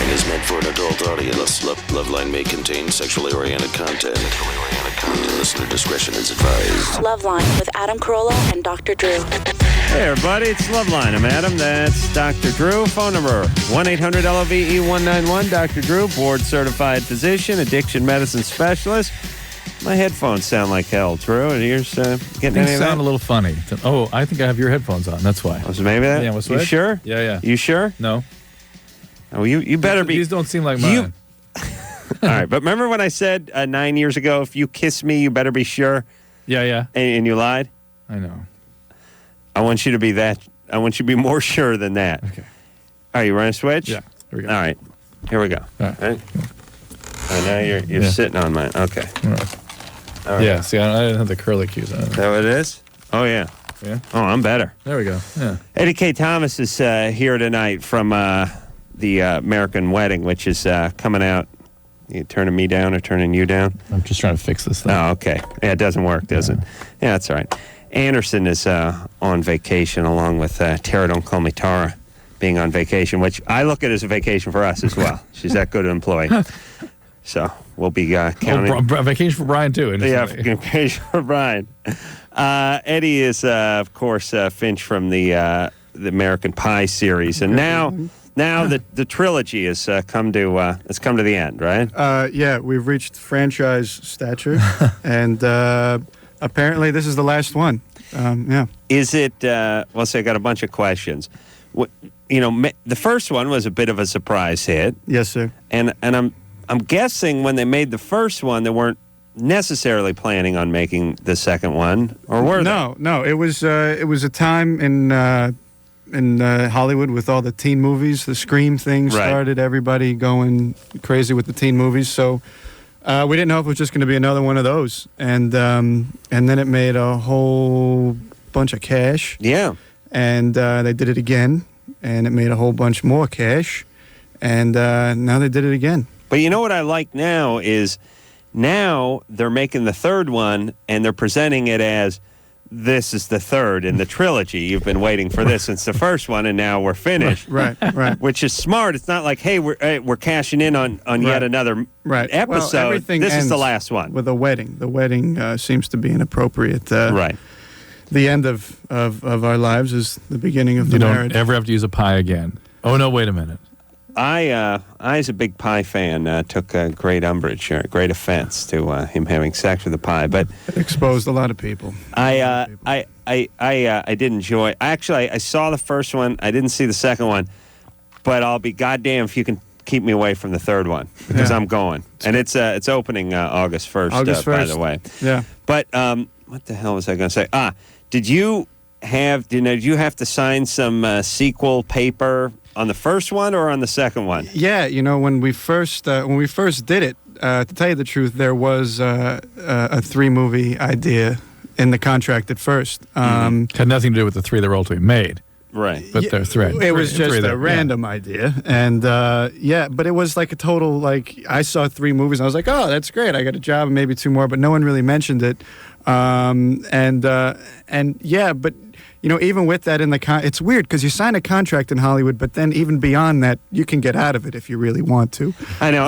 following is meant for an adult audience. LoveLine may contain sexually oriented content. Listener discretion is advised. LoveLine with Adam Carolla and Dr. Drew. Hey, everybody, it's LoveLine. I'm Adam. That's Dr. Drew. Phone number 1-800-LOVE-191. Dr. Drew, board-certified physician, addiction medicine specialist. My headphones sound like hell, Drew. And here's getting any of that? Sound a little funny. Oh, I think I have your headphones on. That's why. Oh, so maybe that? Yeah, you sure? Yeah. You sure? No. Oh, you better be. These don't seem like mine. All right, but remember when I said 9 years ago, if you kiss me, you better be sure? Yeah. And you lied? I know. I want you to be that. I want you to be more sure than that. Okay. All right, you ready to switch? Yeah. Here we go. All right. Here we go. All right. Oh, now you're sitting on mine. Okay. All right. All right. Yeah, see, I didn't have the curly cues on. Is that what it is? Oh, yeah. Yeah? Oh, I'm better. There we go. Yeah. Kaye Thomas is here tonight from the American Wedding, which is coming out. You turning me down or turning you down? I'm just trying to fix this thing. Oh, okay. Yeah, it doesn't work, does it? Yeah, that's all right. Anderson is on vacation along with Terra, don't call me Tara, being on vacation, which I look at as a vacation for us as well. She's that good an employee. So we'll be counting. Vacation for Brian, too. Yeah, vacation for Brian. Eddie is, of course, Finch from the American Pie series. And now the trilogy has come to the end, right? Yeah, we've reached franchise stature, and apparently this is the last one. Yeah. Is it? Well, so I got a bunch of questions. The first one was a bit of a surprise hit. Yes, sir. And I'm guessing when they made the first one, they weren't necessarily planning on making the second one, or were they? No. It was a time in Hollywood with all the teen movies. The Scream thing started everybody going crazy with the teen movies. So we didn't know if it was just going to be another one of those. And then it made a whole bunch of cash. Yeah. And they did it again, and it made a whole bunch more cash. And now they did it again. But you know what I like now is now they're making the third one, and they're presenting it as this is the third in the trilogy. You've been waiting for this since the first one, and now we're finished. Right. Which is smart. It's not like, hey, we're cashing in on yet another episode. Well, everything this is the ends last one. with a wedding. The wedding seems to be an appropriate. Right. The end of our lives is the beginning of the marriage. You don't ever have to use a pie again. Oh no! Wait a minute. I as a big pie fan, took great umbrage, great offense to him having sex with a pie. But it exposed a lot of people. I did enjoy. I saw the first one. I didn't see the second one, but I'll be goddamn if you can keep me away from the third one because I'm going, and it's opening August 1st. By the way. Yeah. But what the hell was I going to say? Did you have to sign some sequel paper on the first one or on the second one? Yeah, when we first did it, to tell you the truth, there was a 3-movie idea in the contract at first. Had nothing to do with the 3 that were ultimately made. Right. But they're three. It was just a random idea. And but it was like a total, I saw 3 movies and I was like, oh, that's great. I got a job and maybe 2 more, but no one really mentioned it. But even with that in the it's weird because you sign a contract in Hollywood, but then even beyond that, you can get out of it if you really want to. I know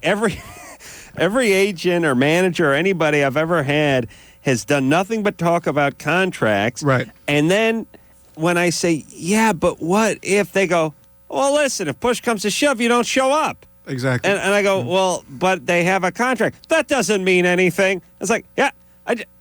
every agent or manager or anybody I've ever had has done nothing but talk about contracts. Right. And then when I say, yeah, but what if, they go, well, listen, if push comes to shove, you don't show up. Exactly. And I go, well, but they have a contract. That doesn't mean anything. It's like, yeah.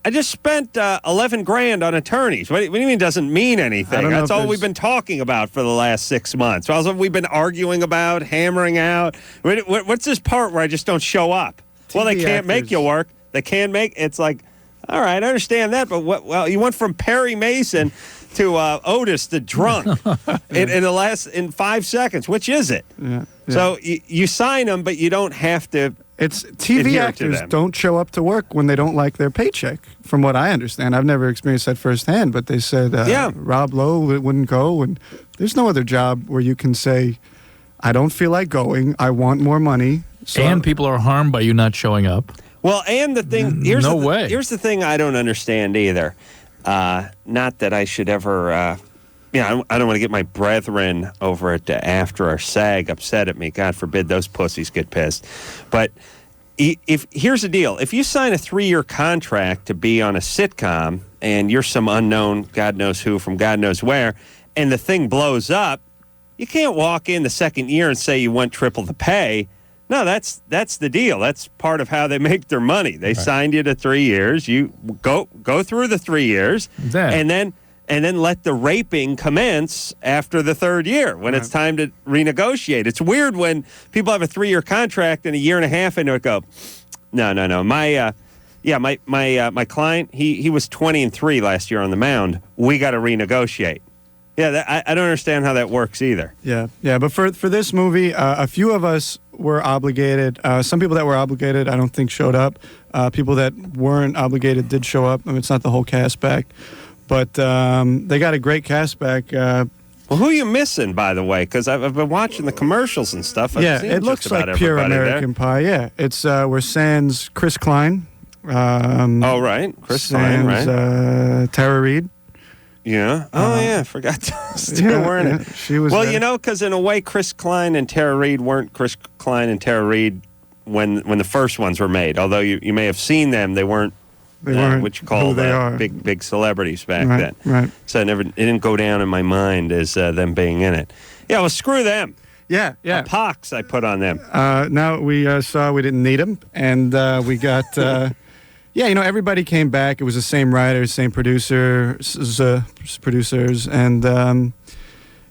I just spent $11,000 on attorneys. What do you mean it doesn't mean anything? That's all we've been talking about for the last 6 months. That's what we've been arguing about, hammering out. What's this part where I just don't show up? Well, they can't make you work. They can make. It's like, all right, I understand that, but well, you went from Perry Mason to Otis the drunk in 5 seconds. Which is it? Yeah. So you sign them, but you don't have to. It's TV actors don't show up to work when they don't like their paycheck, from what I understand. I've never experienced that firsthand, but they said Rob Lowe wouldn't go, and there's no other job where you can say, I don't feel like going, I want more money. So and people are harmed by you not showing up. Well, and the thing, here's way. Here's the thing I don't understand either. Not that I should ever Yeah, I don't want to get my brethren over at After or SAG upset at me. God forbid those pussies get pissed. But here's the deal. If you sign a 3-year contract to be on a sitcom and you're some unknown God knows who from God knows where, and the thing blows up, you can't walk in the second year and say you want triple the pay. No, that's the deal. That's part of how they make their money. They signed you to 3 years. You go through the 3 years, and then let the raping commence after the third year when it's time to renegotiate. It's weird when people have a 3-year contract and a year and a half into it go, no. My client, he was 20-3 last year on the mound. We got to renegotiate. Yeah, I don't understand how that works either. Yeah. But for this movie, a few of us were obligated. Some people that were obligated, I don't think, showed up. People that weren't obligated did show up. I mean, it's not the whole cast back. But they got a great cast back. Well, who are you missing, by the way? Because I've been watching the commercials and stuff. It looks like pure American Pie. Yeah, it's we're sans Chris Klein. Chris Klein, right? Terra Reid. Yeah. I forgot. Still wearing it. She was. Well, because in a way, Chris Klein and Tara Reid weren't Chris Klein and Tara Reid when the first ones were made. Although you may have seen them, they weren't. They weren't what you call big celebrities back then. Right. So it didn't go down in my mind as them being in it. Yeah. Well, screw them. Yeah. A pox I put on them. Now we saw we didn't need them, and we got. Everybody came back. It was the same writers, same producers, and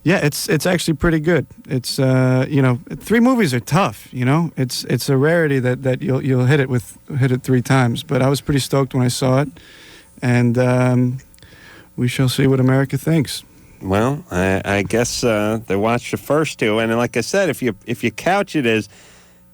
it's actually pretty good. It's 3 movies are tough. It's a rarity that you'll hit it 3 times. But I was pretty stoked when I saw it, and we shall see what America thinks. Well, I guess they watched the first 2, and like I said, if you couch it as,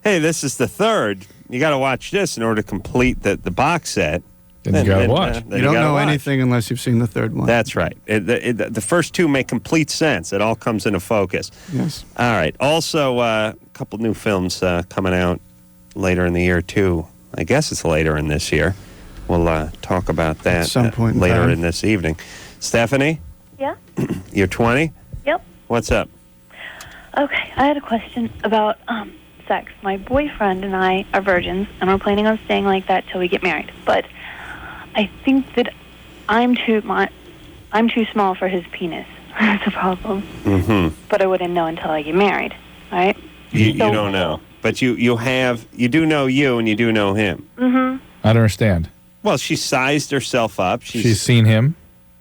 hey, this is the third. You got to watch this in order to complete the box set. Then you got to watch. You don't know anything unless you've seen the third one. That's right. The first 2 make complete sense. It all comes into focus. Yes. All right. Also, a couple new films coming out later in the year, too. I guess it's later in this year. We'll talk about that at some point later in this evening. Stephanie? Yeah? You're 20? Yep. What's up? Okay. I had a question about sex. My boyfriend and I are virgins, and we're planning on staying like that till we get married. But I think that I'm too small for his penis. That's a problem. Mm-hmm. But I wouldn't know until I get married. All right? You don't know, but you do know you, and you do know him. Mm-hmm. I don't understand. Well, she sized herself up. She's seen him.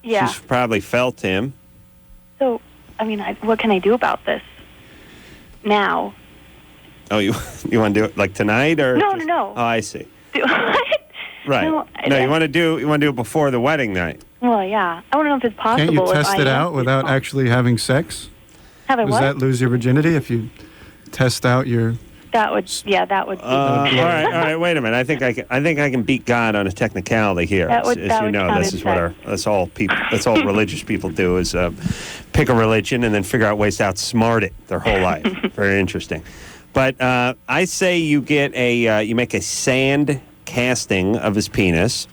Yeah. She's probably felt him. So, what can I do about this now? Oh, you want to do it like tonight or? No. Oh, I see. What? Right. No, you want to do it before the wedding night. Well, yeah. I want to know if it's possible. Can't you test it out without actually having sex? Have I what? Does that lose your virginity if you test out your? That would. All right. Wait a minute. I think I can beat God on a technicality here. This is all religious people do is pick a religion and then figure out ways to outsmart it their whole life. Very interesting. But I say you get you make a sand casting of his penis,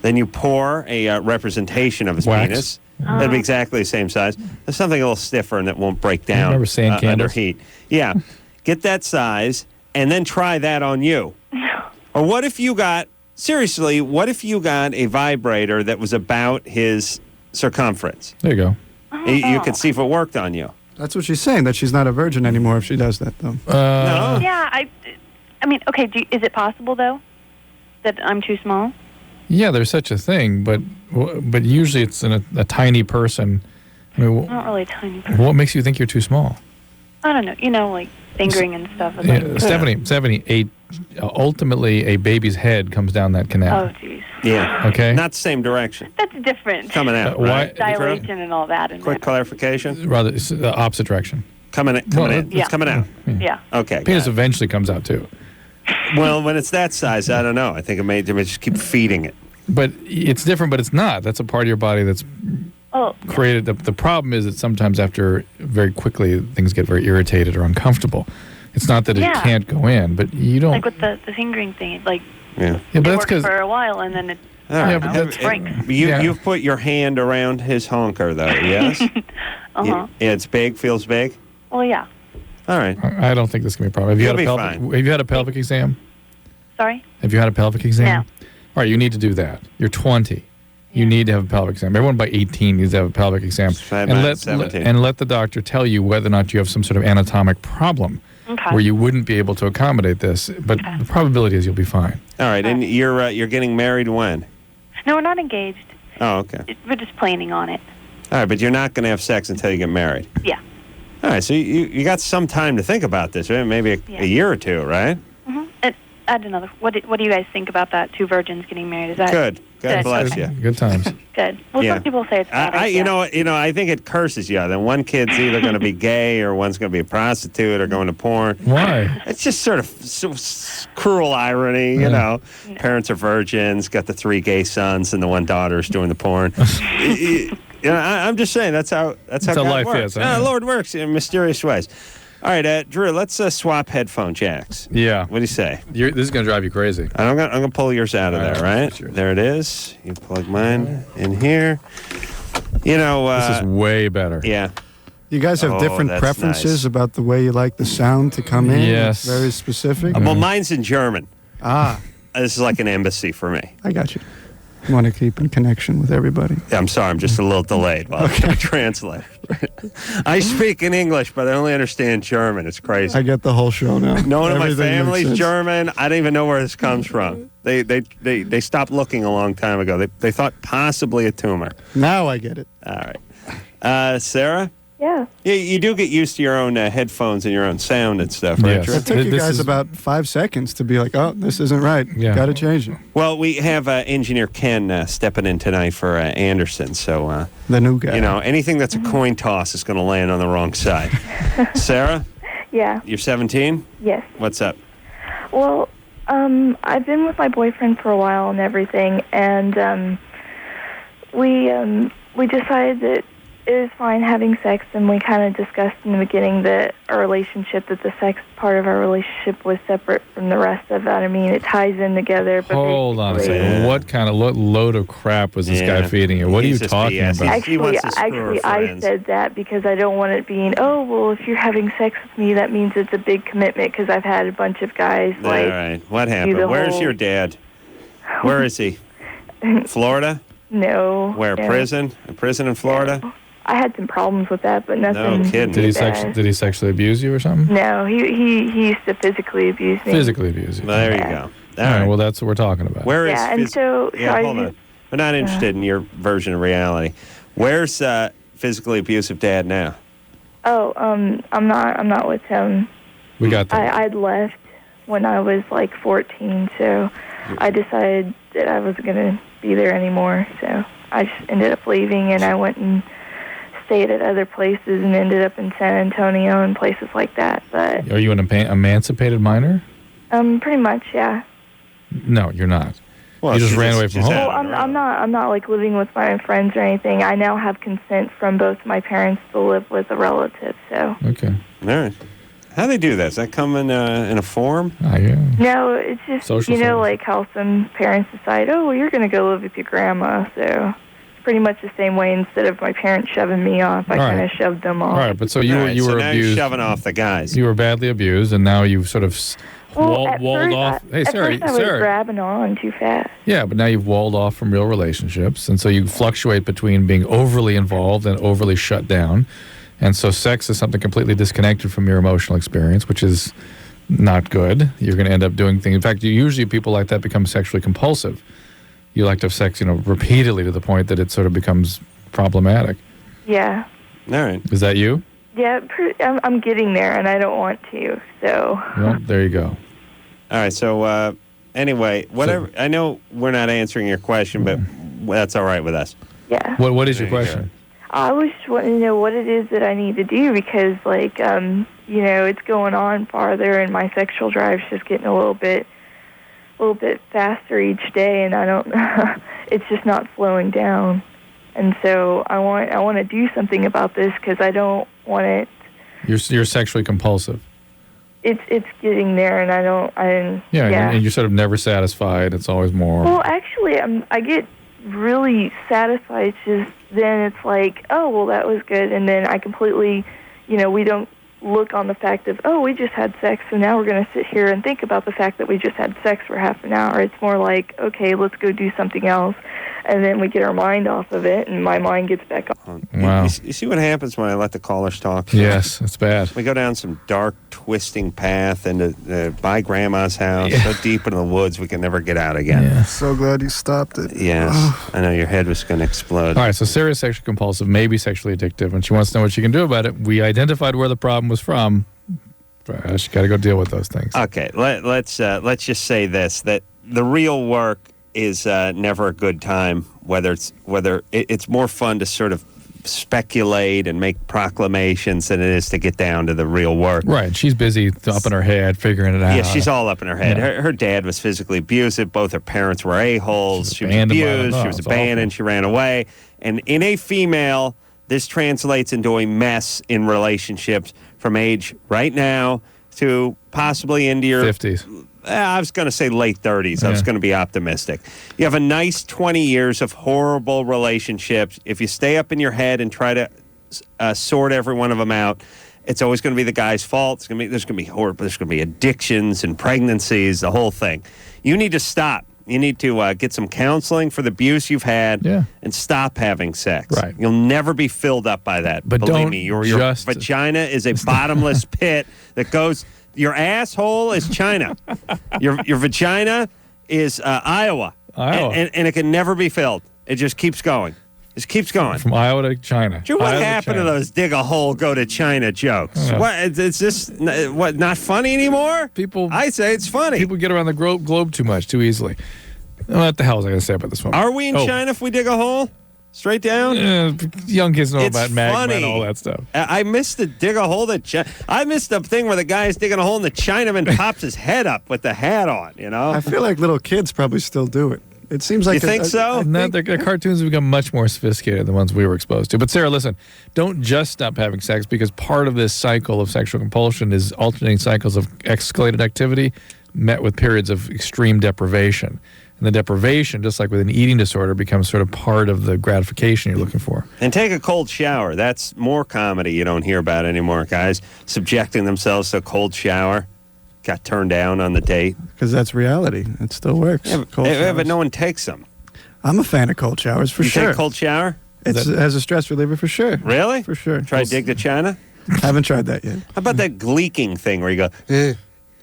then you pour a representation of his penis. That'd be exactly the same size. There's something a little stiffer and that won't break down. Remember sand under candles? heat. Yeah, get that size and then try that on you. Or what if you got a vibrator that was about his circumference? There you go. You could see if it worked on you. That's what she's saying, that she's not a virgin anymore if she does that, though. No. Yeah, I mean, okay, is it possible, though, that I'm too small? Yeah, there's such a thing, but usually it's in a tiny person. I mean, Not really a tiny person. what makes you think you're too small? I don't know, like fingering and stuff. Stephanie, ultimately a baby's head comes down that canal. Oh, jeez. Yeah. Okay. Not the same direction. That's different. Coming out. Right? Dilation and all that. Quick clarification. Rather, it's the opposite direction. Coming in. Yeah. It's coming out. Yeah. Okay. Penis eventually comes out too. Well, when it's that size, I don't know. I think they may just keep feeding it. But it's different, but it's not. That's a part of your body that's created. The problem is that sometimes after very quickly things get very irritated or uncomfortable. It's not that it can't go in, but you don't. Like with the fingering thing, Yeah, it but that's worked because for a while and then it All right. Yeah, but that's You've put your hand around his honker, though, yes? Uh-huh. Yeah, it's big, feels big? Well, yeah. All right. I don't think this can be a problem. Have you had a pelvic exam? Sorry? Have you had a pelvic exam? No. All right, you need to do that. You're 20. You need to have a pelvic exam. Everyone by 18 needs to have a pelvic exam. And let the doctor tell you whether or not you have some sort of anatomic problem where you wouldn't be able to accommodate this. But the probability is you'll be fine. All right, and you're getting married when? No, we're not engaged. Oh, okay. We're just planning on it. All right, but you're not going to have sex until you get married? Yeah. All right, so you got some time to think about this, right? Maybe a year or two, right? Mm-hmm. And add another. What do you guys think about that? Two virgins getting married? Is that good? God bless you. Good times. Good. Well, some people say it's bad. I think it curses you. Then one kid's either going to be gay or one's going to be a prostitute or going to porn. Why? It's just sort of cruel irony, you know. No. Parents are virgins, got the 3 gay sons, and the 1 daughter's doing the porn. I'm just saying that's how God life works. is. Lord works in mysterious ways. All right, Drew, let's swap headphone jacks. Yeah. What do you say? This is going to drive you crazy. I'm gonna pull yours out of there, right? Sure. There it is. You plug mine in here. You know, this is way better. Yeah. You guys have different preferences about the way you like the sound to come in? Yes. Very specific? Well, mine's in German. Ah. This is like an embassy for me. I got you. I want to keep in connection with everybody. Yeah, I'm sorry, I'm just a little delayed while I translate. I speak in English, but I only understand German. It's crazy. I get the whole show now. No one in my family's German. I don't even know where this comes from. They stopped looking a long time ago. They thought possibly a tumor. Now I get it. All right. Sarah? Yeah. Yeah, you do get used to your own headphones and your own sound and stuff, right? Yes. It took you guys about 5 seconds to be like, oh, this isn't right. Yeah. Got to change it. Well, we have engineer Ken stepping in tonight for Anderson, so... the new guy. You know, anything that's a coin toss is going to land on the wrong side. Sarah? Yeah. You're 17? Yes. What's up? Well, I've been with my boyfriend for a while and everything, and we decided that it was fine having sex, and we kind of discussed in the beginning that our relationship, that the sex part of our relationship was separate from the rest of it. I mean, it ties in together. But hold on a second. What kind of load of crap was this guy feeding you? What are you talking about? Actually, I said that because I don't want it being, oh, well, if you're having sex with me, that means it's a big commitment, because I've had a bunch of guys all right. What happened? Where's your dad? Where is he? Florida? No. Where? No. Prison? A prison in Florida? No. I had some problems with that, but nothing. No kidding. Did he sexually abuse you or something? No, he used to physically abuse me. Physically abuse you. Well, there you go. All right. Well, that's what we're talking about. Where is? Hold on. We're not interested in your version of reality. Where's physically abusive dad now? Oh, I'm not with him. We got that. I'd left when I was like 14, so I decided that I wasn't gonna be there anymore. So I just ended up leaving, and I went and stayed at other places and ended up in San Antonio and places like that. But are you an emancipated minor? Pretty much, yeah. No, you're not. Well, you just ran away from home. Well, I'm not like living with my friends or anything. I now have consent from both my parents to live with a relative. So okay. All right. How do they do that? Does that come in a form? Yeah. No, it's just Social you know, service. like how some parents decide, oh, well, you're going to go live with your grandma. So pretty much the same way. Instead of my parents shoving me off, I kind of shoved them off. All right, but so you were now abused. You're shoving off the guys. You were badly abused, and now you've sort of walled off. At first I was grabbing on too fast. Yeah, but now you've walled off from real relationships, and so you fluctuate between being overly involved and overly shut down. And so sex is something completely disconnected from your emotional experience, which is not good. You're going to end up doing things. In fact, usually people like that become sexually compulsive. You like to have sex, repeatedly to the point that it sort of becomes problematic. Yeah. All right. Is that you? Yeah, I'm getting there, and I don't want to. So. Well, there you go. All right. So anyway, whatever. I know we're not answering your question, but that's all right with us. Yeah. What is your question? I was just wanting to know what it is that I need to do, because, like, it's going on farther, and my sexual drive's just getting a little bit faster each day, and I don't. It's just not slowing down, and so I want to do something about this, because I don't want it. You're sexually compulsive. it's getting there, and and you're sort of never satisfied. It's always more. Well, actually, I get really satisfied. It's just then it's like, oh, well, that was good, and then I completely, we don't look on the fact of, oh, we just had sex, so now we're going to sit here and think about the fact that we just had sex for half an hour. It's more like, okay, let's go do something else, and then we get our mind off of it, and my mind gets back on. Wow. You see what happens when I let the callers talk? Yes, it's bad. We go down some dark, twisting path into my grandma's house, so deep into the woods we can never get out again. Yeah. So glad you stopped it. Yes. I know your head was going to explode. All right, so serious sexually compulsive, maybe sexually addictive, and she wants to know what she can do about it. We identified where the problem was from. She got to go deal with those things. Okay, let's just say this, that the real work is never a good time, whether it's more fun to sort of speculate and make proclamations than it is to get down to the real work. Right, she's busy up in her head figuring it out. Yeah, she's all up in her head. Yeah. Her dad was physically abusive. Both her parents were a-holes. She was abused. She was abandoned. She ran away. And in a female, this translates into a mess in relationships from age right now to possibly into your 50s. I was going to say late 30s. I was going to be optimistic. You have a nice 20 years of horrible relationships. If you stay up in your head and try to sort every one of them out, it's always going to be the guy's fault. There's going to be horrible. There's going to be addictions and pregnancies, the whole thing. You need to stop. You need to get some counseling for the abuse you've had and stop having sex. Right. You'll never be filled up by that. But believe don't me, your just vagina is a bottomless pit that goes. Your asshole is China. Your vagina is Iowa. And it can never be filled. It just keeps going. Just keeps going. From Iowa to China. Drew, what happened to those dig a hole, go to China jokes? What? It's just not funny anymore? I say it's funny. People get around the globe too much, too easily. What the hell was I going to say about this one? Are we in China if we dig a hole? Straight down? Young kids know It's about magma funny. and all that stuff. I missed the dig a hole I missed the thing where the guy is digging a hole and the Chinaman pops his head up with the hat on, I feel like little kids probably still do it. It seems like you think so? The cartoons have become much more sophisticated than the ones we were exposed to. But Sarah, listen, don't just stop having sex, because part of this cycle of sexual compulsion is alternating cycles of escalated activity met with periods of extreme deprivation. And the deprivation, just like with an eating disorder, becomes sort of part of the gratification you're looking for. And take a cold shower. That's more comedy you don't hear about anymore, guys. Subjecting themselves to a cold shower. Got turned down on the date. Because that's reality. It still works. Yeah, but no one takes them. I'm a fan of cold showers, for sure. You take a cold shower? It has a stress reliever, for sure. Really? For sure. Try dig to China? Haven't tried that yet. How about that gleeking thing where you go,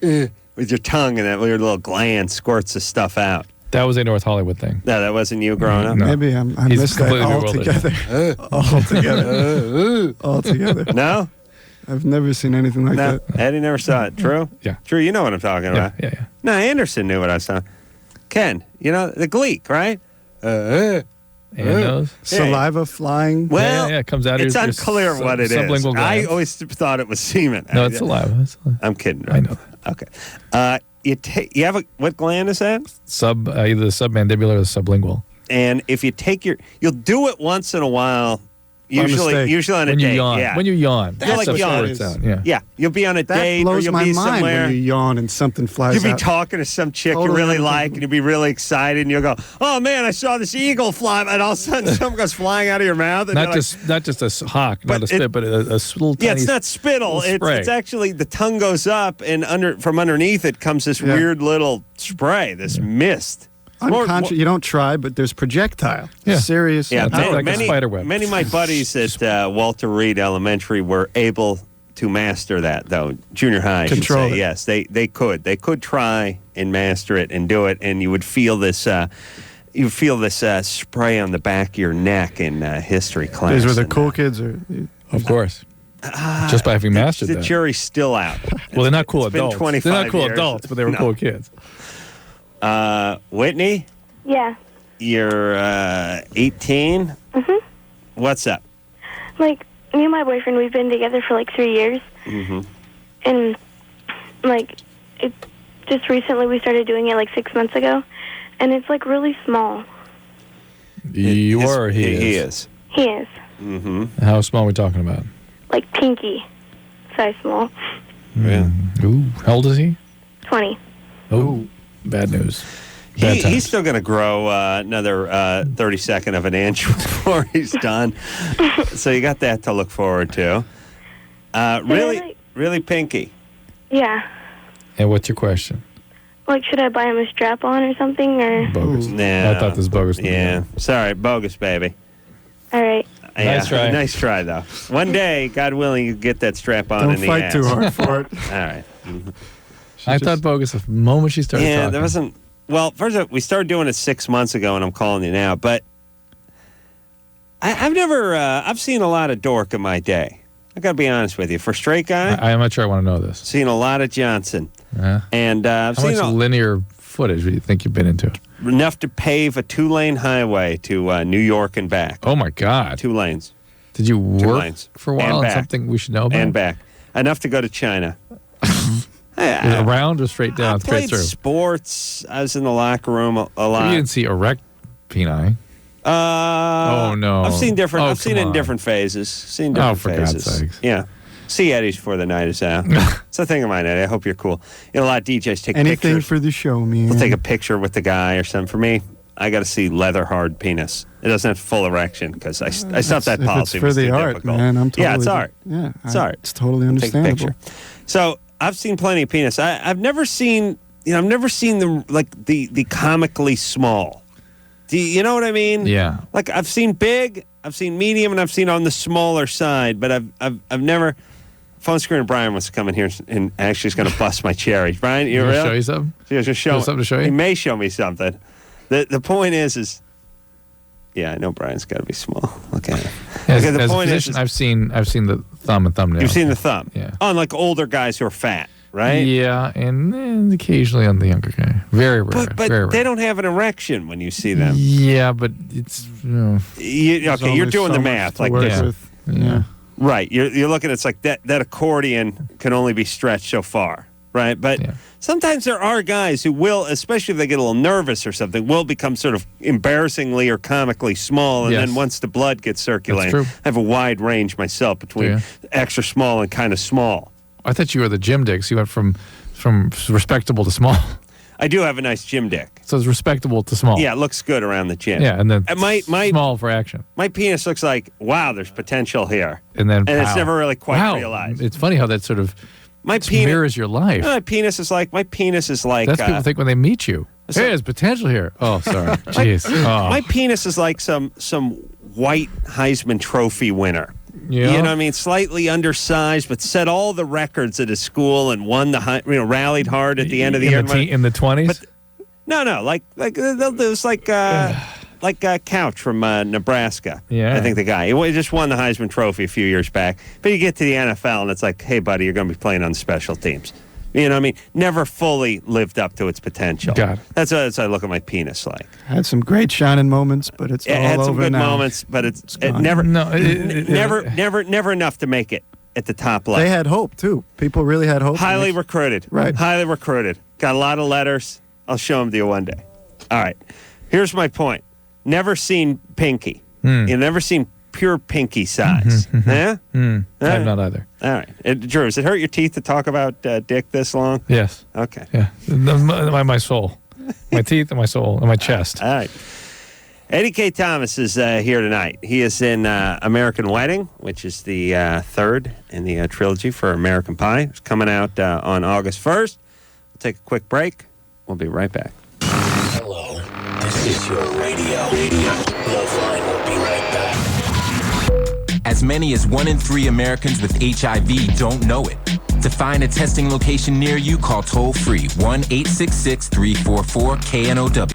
with your tongue and that weird little gland squirts the stuff out? That was a North Hollywood thing. No, that wasn't you growing up? No. Maybe I missed that altogether. No? I've never seen anything like that. Eddie never saw it. True? Yeah. True, you know what I'm talking about. Yeah. No, Anderson knew what I was talking about. Ken, you know, the gleek, right? And nose. Saliva flying. Well, it comes out. It's unclear what it is. Sublingual glands. I always thought it was semen. No, it's saliva. I'm kidding. Right? I know that. Okay. You have what gland is that? Either the submandibular or the sublingual. And if you take you'll do it once in a while. Usually on a when date. You yawn. Yeah. When you yawn. You'll like yawn. Yeah. You'll be on a date or you'll be somewhere. When you yawn and something flies You'll be out. talking to some chick you really like, and you'll be really excited, and you'll go, "Oh man, I saw this eagle fly!" And all of a sudden, something goes flying out of your mouth. And not just a hawk, not a spit, but a little tiny. Yeah, it's not spittle. It's actually the tongue goes up, and from underneath it comes this weird little spray, this mist. You don't try, but there's projectile. Yeah. Serious. Yeah, like a spider web. Many of my buddies at Walter Reed Elementary were able to master that, though. Junior high, I should say. Yes, they could. They could try and master it and do it, and you would feel this. Spray on the back of your neck in history class. These were the cool kids, or of course. Just by having mastered that. The jury's still out. Well, they're not cool it's adults. Been 25 they're not cool years. adults, but they were cool kids. Whitney? Yeah. You're 18? Mm-hmm. What's up? Like, me and my boyfriend, we've been together for like 3 years. Mm-hmm. And, like, just recently we started doing it like 6 months ago. And it's like really small. He is. He is. Mm-hmm. How small are we talking about? Like pinky size small. Yeah. Ooh, how old is he? 20. Oh, bad news. Bad times. He's still going to grow another 32nd of an inch before he's done. So you got that to look forward to. Really pinky. Yeah. And what's your question? Like, should I buy him a strap-on or something, or? Bogus. Nah. I thought this was bogus. Yeah. Sorry, bogus, baby. All right. Nice try. Nice try, though. One day, God willing, you get that strap on in the ass. Don't fight too hard for it. All right. I thought bogus the moment she started talking. Yeah, there wasn't. Well, first of all, we started doing it 6 months ago, and I'm calling you now. But I've never. I've seen a lot of dork in my day. I got to be honest with you. For a straight guy, I'm not sure I want to know this. Seen a lot of Johnson, and I've how seen much linear footage do you think you've been into? Enough to pave a 2-lane highway to New York and back. Oh my God! 2 lanes. Did you work lanes. for a while on something we should know about? And back. Enough to go to China. Around or straight down? I Straight played through? sports. I was in the locker room a lot. You didn't see erect peni. Oh no! I've seen different. Oh, I've seen it in come on. different phases. Seen different for phases. God's sakes. Yeah. See Eddie's before the night is out. It's a thing of mine, Eddie. I hope you're cool. You know, a lot of DJs take Anything pictures. for the show, man. They'll take a picture with the guy or something. For me, I got to see leather hard penis. It doesn't have full erection because I stopped that policy. If it's for the art, difficult. man. I'm totally, yeah, it's art. Yeah, it's art. It's totally Take a understandable. picture. So I've seen plenty of penis. I've never seen. I've never seen the comically small. Do you know what I mean? Yeah. Like I've seen big, I've seen medium, and I've seen on the smaller side, but I've never. Phone screen and Brian wants to come in here and actually is going to bust my cherry. Brian, you real? Show you something? Yeah, just show something to show you. He may show me something. The point is. Yeah, I know Brian's got to be small. Look at it. As, Okay, the as point a is, physician, I've seen the thumb and thumbnail. you've seen the thumb. Yeah. On like older guys who are fat, right? Yeah, and occasionally on the younger guy. Very rare. But very rare. they don't have an erection when you see them. Yeah, but it's There's Okay, you're only doing so the much math to like work this. with. Yeah. Right. You're looking. It's like that accordion can only be stretched so far, right? But sometimes there are guys who will, especially if they get a little nervous or something, will become sort of embarrassingly or comically small, and then once the blood gets circulating, That's true. I have a wide range myself between extra small and kind of small. I thought you were the gym dicks. You went from respectable to small. I do have a nice gym dick. So it's respectable to small. Yeah, it looks good around the chin. Yeah, and then my small for action. My penis looks like, wow, there's potential here. And then it's pow. never really quite Wow. realized. It's funny how that sort of My penis mirrors your life. My penis is like. That's what people think when they meet you. So- Hey, there's potential here. Oh, sorry. Jeez. Oh. My penis is like some white Heisman Trophy winner. Yeah. You know what I mean? Slightly undersized, but set all the records at his school and won rallied hard at the end of the year. In the 20s? No, like there's like Couch from Nebraska. Yeah. I think the guy. He just won the Heisman Trophy a few years back. But you get to the NFL and it's like, hey, buddy, you're going to be playing on the special teams. You know what I mean? Never fully lived up to its potential. Got it. That's what I look at my penis like. Had some great shining moments, but it's all It had over some good now. moments, but it gone. never, No, never enough to make it at the top level. They had hope too. People really had hope. Highly recruited. Right. Highly recruited. Got a lot of letters. I'll show them to you one day. All right. Here's my point. Never seen pinky. You've never seen pure pinky size. Yeah? I have not either. All right. Drew, does it hurt your teeth to talk about dick this long? Yes. Okay. Yeah. My soul. My teeth and my soul and my chest. All right. Eddie Kaye Thomas is here tonight. He is in American Wedding, which is the third in the trilogy for American Pie. It's coming out on August 1st. We'll take a quick break. We'll be right back. Hello, this is your radio. LoveLine will be right back. As many as 1 in 3 Americans with HIV don't know it. To find a testing location near you, call toll-free 1-866-344-KNOW.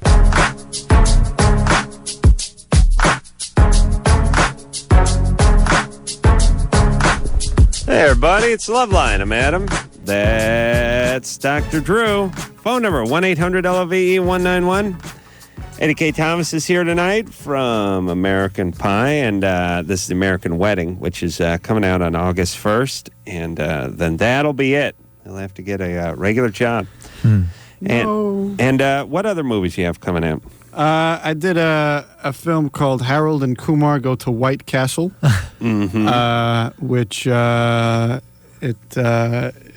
Hey, everybody, it's LoveLine. I'm Adam. That's Dr. Drew. Phone number, 1-800-LOVE-191. Eddie Kaye Thomas is here tonight from American Pie, and this is the American Wedding, which is coming out on August 1st, and then that'll be it. He'll have to get a regular job. And what other movies do you have coming out? I did a film called Harold and Kumar Go to White Castle, which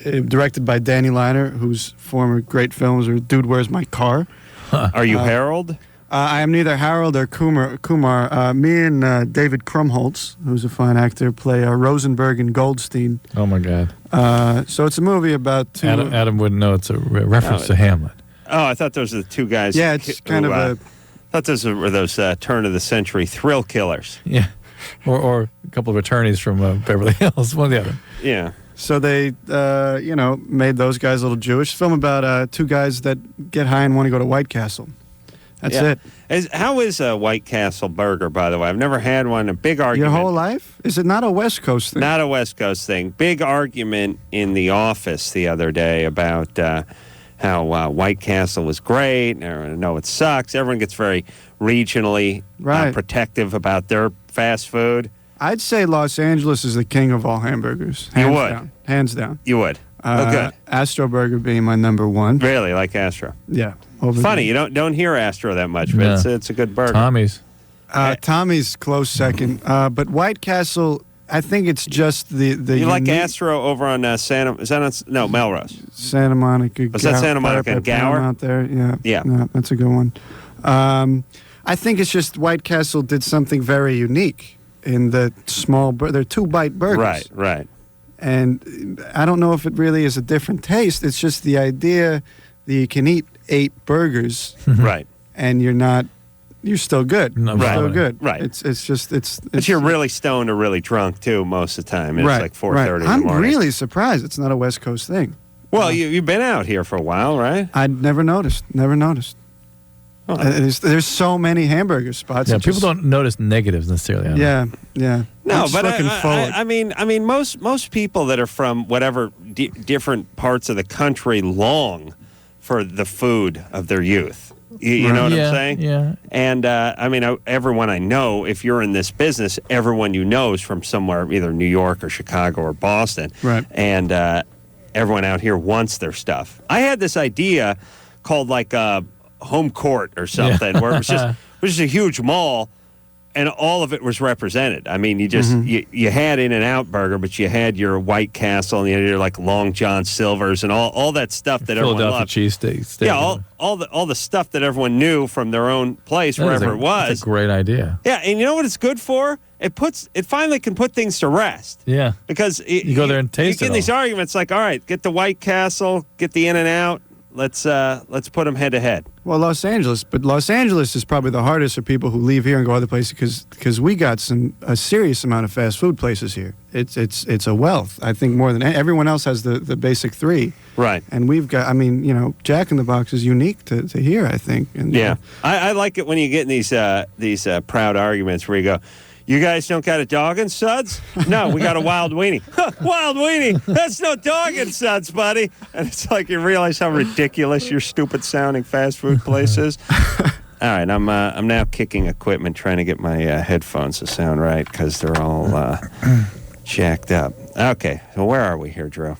directed by Danny Liner, whose former great films are Dude, Where's My Car? Are you Harold? I am neither Harold or Kumar. Me and David Krumholtz, who's a fine actor, play Rosenberg and Goldstein. Oh, my God. So it's a movie about two... Adam wouldn't know it's a reference to Hamlet. Oh, I thought those were the two guys. Yeah, it's kind of a... I thought those were those turn-of-the-century thrill killers. Yeah. Or a couple of attorneys from Beverly Hills, one or the other. Yeah. So they, made those guys a little Jewish. Film about two guys that get high and want to go to White Castle. That's it. How is a White Castle burger, by the way? I've never had one. A big argument. Your whole life? Is it not a West Coast thing? Not a West Coast thing. Big argument in the office the other day about how White Castle was great. No, it sucks. Everyone gets very regionally protective about their fast food. I'd say Los Angeles is the king of all hamburgers. Hands down. You would. Good. Astro Burger being my number one. Really, like Astro? Yeah. Funny, you don't hear Astro that much, but it's a good burger. Tommy's. Tommy's close second. But White Castle, I think it's just the You like Astro over on Melrose? Santa Monica. Was that Santa Monica and Gower? Out there, yeah. Yeah. No, that's a good one. I think it's just White Castle did something very unique in the small, they're 2-bite burgers. Right. And I don't know if it really is a different taste. It's just the idea that you can eat 8 burgers, right, and you're still good. No, you're still good. Right. It's you're really stoned or really drunk too most of the time. It's like 4:30 in the morning. I'm really surprised it's not a West Coast thing. Well, you've been out here for a while, right? I'd never noticed. Oh. There's so many hamburger spots. Yeah, people don't notice negatives necessarily. Yeah. No, but looking forward. I mean, most people that are from whatever different parts of the country long for the food of their youth. You know what I'm saying? Yeah. And everyone I know, if you're in this business, everyone you know is from somewhere, either New York or Chicago or Boston. Right. And everyone out here wants their stuff. I had this idea called like home court or something, where it was just a huge mall, and all of it was represented. I mean, you just you had In-N-Out Burger, but you had your White Castle, and you had your like Long John Silver's, and all that stuff that everyone loved. Philadelphia cheesesteak. Yeah, all the stuff that everyone knew from their own place, wherever it was. That's a great idea. Yeah, and you know what it's good for? It finally can put things to rest. Yeah, because you go there and taste it. You get these arguments like, all right, get the White Castle, get the In-N-Out. Let's put them head to head. Well, Los Angeles is probably the hardest for people who leave here and go other places because we got a serious amount of fast food places here. It's a wealth. I think more than everyone else has the basic 3. Right. And we've got. I mean, Jack in the Box is unique to here, I think. And, I like it when you get in these proud arguments where you go, you guys don't got a dog and suds? No, we got a wild weenie. Wild weenie? That's no dog and suds, buddy. And it's like you realize how ridiculous your stupid-sounding fast food place is. All right, I'm now kicking equipment trying to get my headphones to sound right because they're all jacked up. Okay, so where are we here, Drew?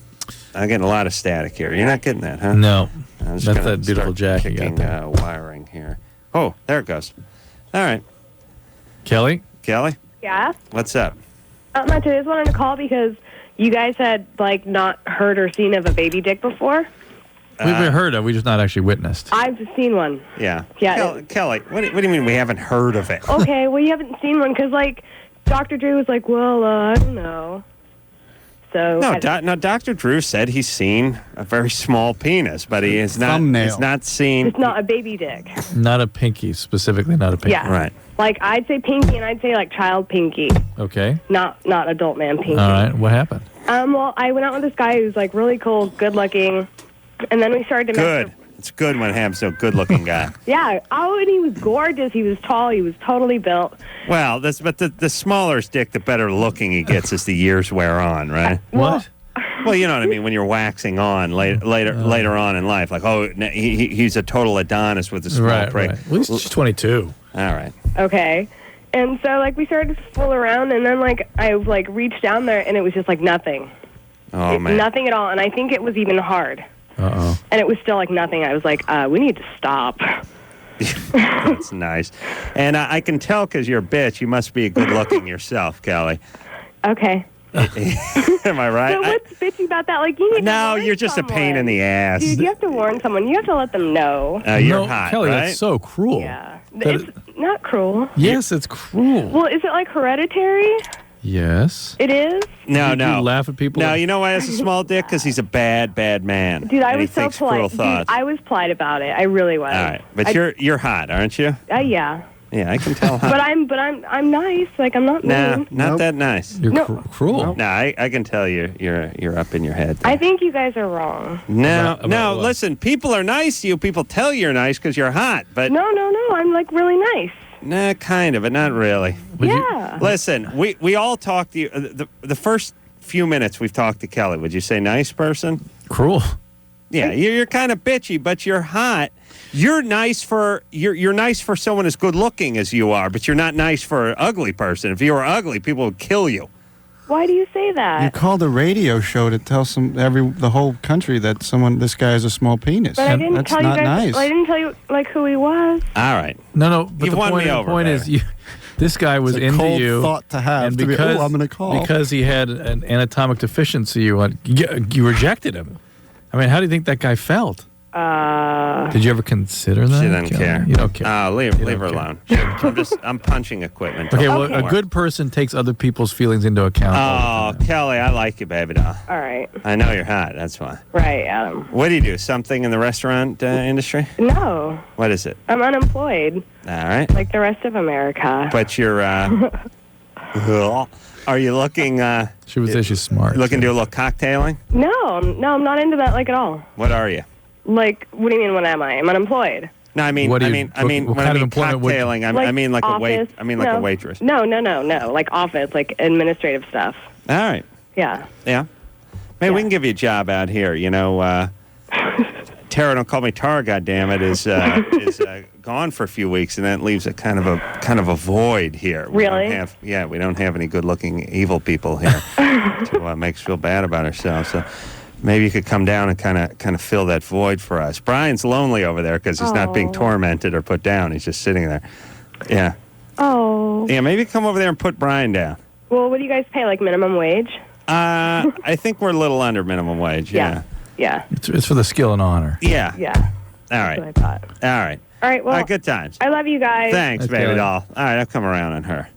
I'm getting a lot of static here. You're not getting that, huh? No. That's that beautiful jack you got there. Wiring here. Oh, there it goes. All right. Kelly? Yeah? What's up? I just wanted to call because you guys had, not heard or seen of a baby dick before. We've heard of, we just not actually witnessed. I've seen one. Yeah. Yeah. Kelly, what do you mean we haven't heard of it? Okay, well, you haven't seen one because, Dr. Drew was like, well, I don't know. So no, Dr. Drew said he's seen a very small penis, but he is not. He's not seen. It's not a baby dick. Not a pinky, specifically not a pinky. Yeah. Right. I'd say pinky, and I'd say child pinky. Okay. Not adult man pinky. All right. What happened? Well, I went out with this guy who's really cool, good looking, and then we started to. Good. It's good when it happens to a good-looking guy. Yeah. Oh, and he was gorgeous. He was tall. He was totally built. Well, but the smaller his dick, the better looking he gets as the years wear on, right? What? Well, you know what I mean. When you're waxing on later on in life, he's a total Adonis with a small prick. Right. Well, he's just 22. All right. Okay. And so we started to fool around, and then I reached down there, and it was just nothing. Oh man. Nothing at all, and I think it was even hard. Uh-oh. And it was still nothing. I was like, we need to stop. That's nice. And I can tell because you're a bitch, you must be good looking yourself, Kelly. Okay. Am I right? So what's bitchy about that? Like, you need to warn you're just someone. a pain in the ass. Dude, you have to warn someone. You have to let them know. You're hot, Kelly, right? that's so cruel. Yeah. It's not cruel. Yes, it's cruel. Well, is it like hereditary? Yes. It is? No. You laugh at people? No, you know why he has a small dick? Because he's a bad, bad man. Dude, I and was he so thinks cruel polite. Dude, thoughts. I was polite about it. I really was. All right, but you're hot, aren't you? Yeah. Yeah, I can tell. But I'm nice. Like, I'm not mean. Not that nice. You're cruel. No, I can tell you're up in your head. I think you guys are wrong. No, About what? listen, people are nice to you. People tell you're nice because you're hot, but No. I'm like really nice. nah, kind of, but not really. Yeah. Listen, we all talked to you. The first few minutes we've talked to Kelly. Would you say nice person? Cruel. Yeah, you're kind of bitchy, but you're hot. You're nice for someone as good looking as you are, but you're not nice for an ugly person. If you were ugly, people would kill you. Why do you say that? You called a radio show to tell the whole country that this guy has a small penis. But I didn't That's tell you not guys. nice. I didn't tell you like who he was. All right. No. But You've won me over, the point baby. is, this guy was It's a into cold you. thought to have. And to be, because I'm going to call. because he had an anatomic deficiency, you rejected him. I mean, how do you think that guy felt? Did you ever consider that? She doesn't Kelly? care. You don't care. Leave her alone. I'm punching equipment. Okay, well, a good person takes other people's feelings into account. Oh, Kelly, I like you, baby doll. All right. I know you're hot. That's why. Right, Adam. What do you do? Something in the restaurant industry? No, What is it? I'm unemployed, All right. like the rest of America. But you're. Are you looking? She would say she's smart. Looking to do a little cocktailing? No, I'm not into that like at all. What are you? Like, what do you mean? What am I? I'm unemployed. No, I mean, What do I you- mean, what when kind I of mean employment would- cocktailing, Like I mean like a wait. office. I mean like No. a waitress. No. Like office, like administrative stuff. All right. Yeah. Yeah. Maybe we can give you a job out here. You know, Terra, don't call me Tara, goddammit, is gone for a few weeks, and that leaves a kind of a void here. Really? We don't have any good-looking evil people here to make us feel bad about ourselves. So maybe you could come down and kind of fill that void for us. Brian's lonely over there because he's not being tormented or put down. He's just sitting there. Yeah. Oh. Yeah. Maybe come over there and put Brian down. Well, what do you guys pay? Like minimum wage? I think we're a little under minimum wage. Yeah. Yeah. It's for the skill and honor. Yeah. Yeah. All That's right. what I thought. All right. All right. Well, All right, good times. I love you guys. Thanks, Okay. baby doll. All right, I'll come around on her.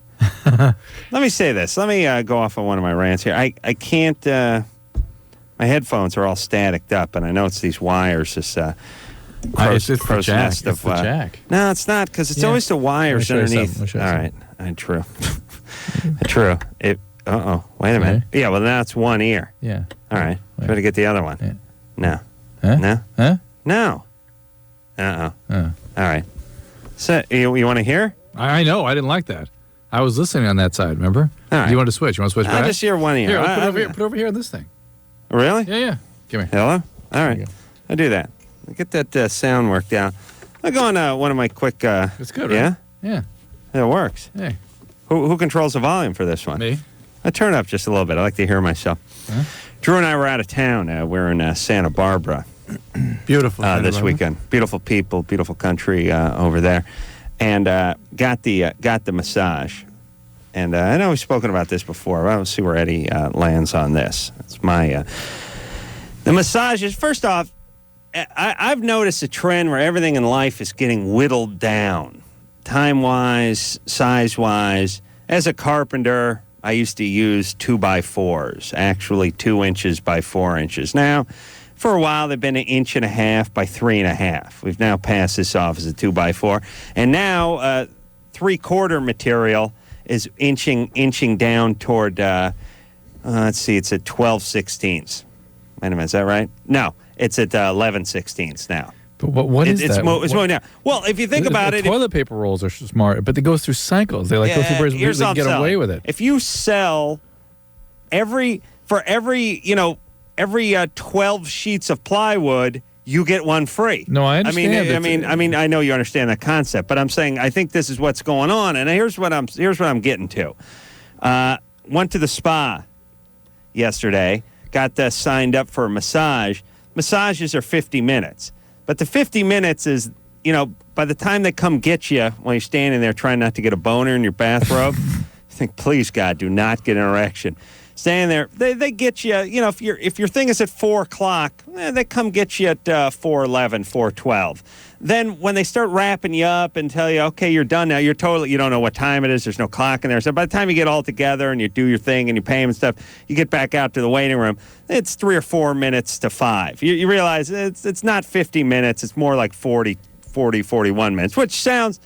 Let me say this. Let me go off on one of my rants here. I can't. My headphones are all staticked up, and I know it's these wires. This It's the crow's jack. nest It's the jack. No, it's not, because it's always the wires Let me show you underneath. something. All Let me right. All right, true. True. Wait a minute. Yeah, well, now it's one ear. Yeah. All right. Wait. Try to get the other one. Yeah. No. Huh? No. Huh? No. All right. So, you want to hear? I know. I didn't like that. I was listening on that side, remember? All right. You want to switch? You want to switch back? I just hear one ear. Here, put over here on this thing. Really? Yeah. Give me. Hello? All right. you go. I'll do that. I'll get that sound worked out. I'll go on one of my quick... It's good, right? Yeah? Yeah. It works. Hey, Who controls the volume for this one? me. I turn it up just a little bit. I like to hear myself. Huh? Drew and I were out of town. We're in Santa Barbara Beautiful. this weekend. Beautiful people, beautiful country over there. And got the massage. And I know we've spoken about this before. Well, we'll see where Eddie lands on this. It's my... the massages, first off, I've noticed a trend where everything in life is getting whittled down. Time-wise, size-wise. As a carpenter, I used to use 2x4s, actually 2 inches by 4 inches. Now, for a while, they've been 1.5 inches by 3.5. We've now passed this off as a 2x4. And now, 3/4 material is inching down toward, let's see, it's at 12/16. Wait a minute, is that right? No, it's at 11/16 now. But what is that? It's moving down. Well, if you think about it... Toilet paper rolls are smart, but they go through cycles. They go through very here's they what I'm get selling. away with it. If you sell every 12 sheets of plywood, you get one free. No, I understand. I mean, I know you understand that concept, but I'm saying I think this is what's going on, and here's what I'm getting to. Went to the spa yesterday. Got signed up for a massage. Massages are 50 minutes. But the 50 minutes is, by the time they come get you when you're standing there trying not to get a boner in your bathrobe, you think, please, God, do not get an erection. Standing there, they get you. You know, if your thing is at 4 o'clock, they come get you at 4:11, 4:12. Then when they start wrapping you up and tell you, okay, you're done now, you don't know what time it is. There's no clock in there. So by the time you get all together and you do your thing and you pay them and stuff, you get back out to the waiting room. It's 3 or 4 minutes to 5. You realize it's not 50 minutes. It's more like 40, 41 minutes, which sounds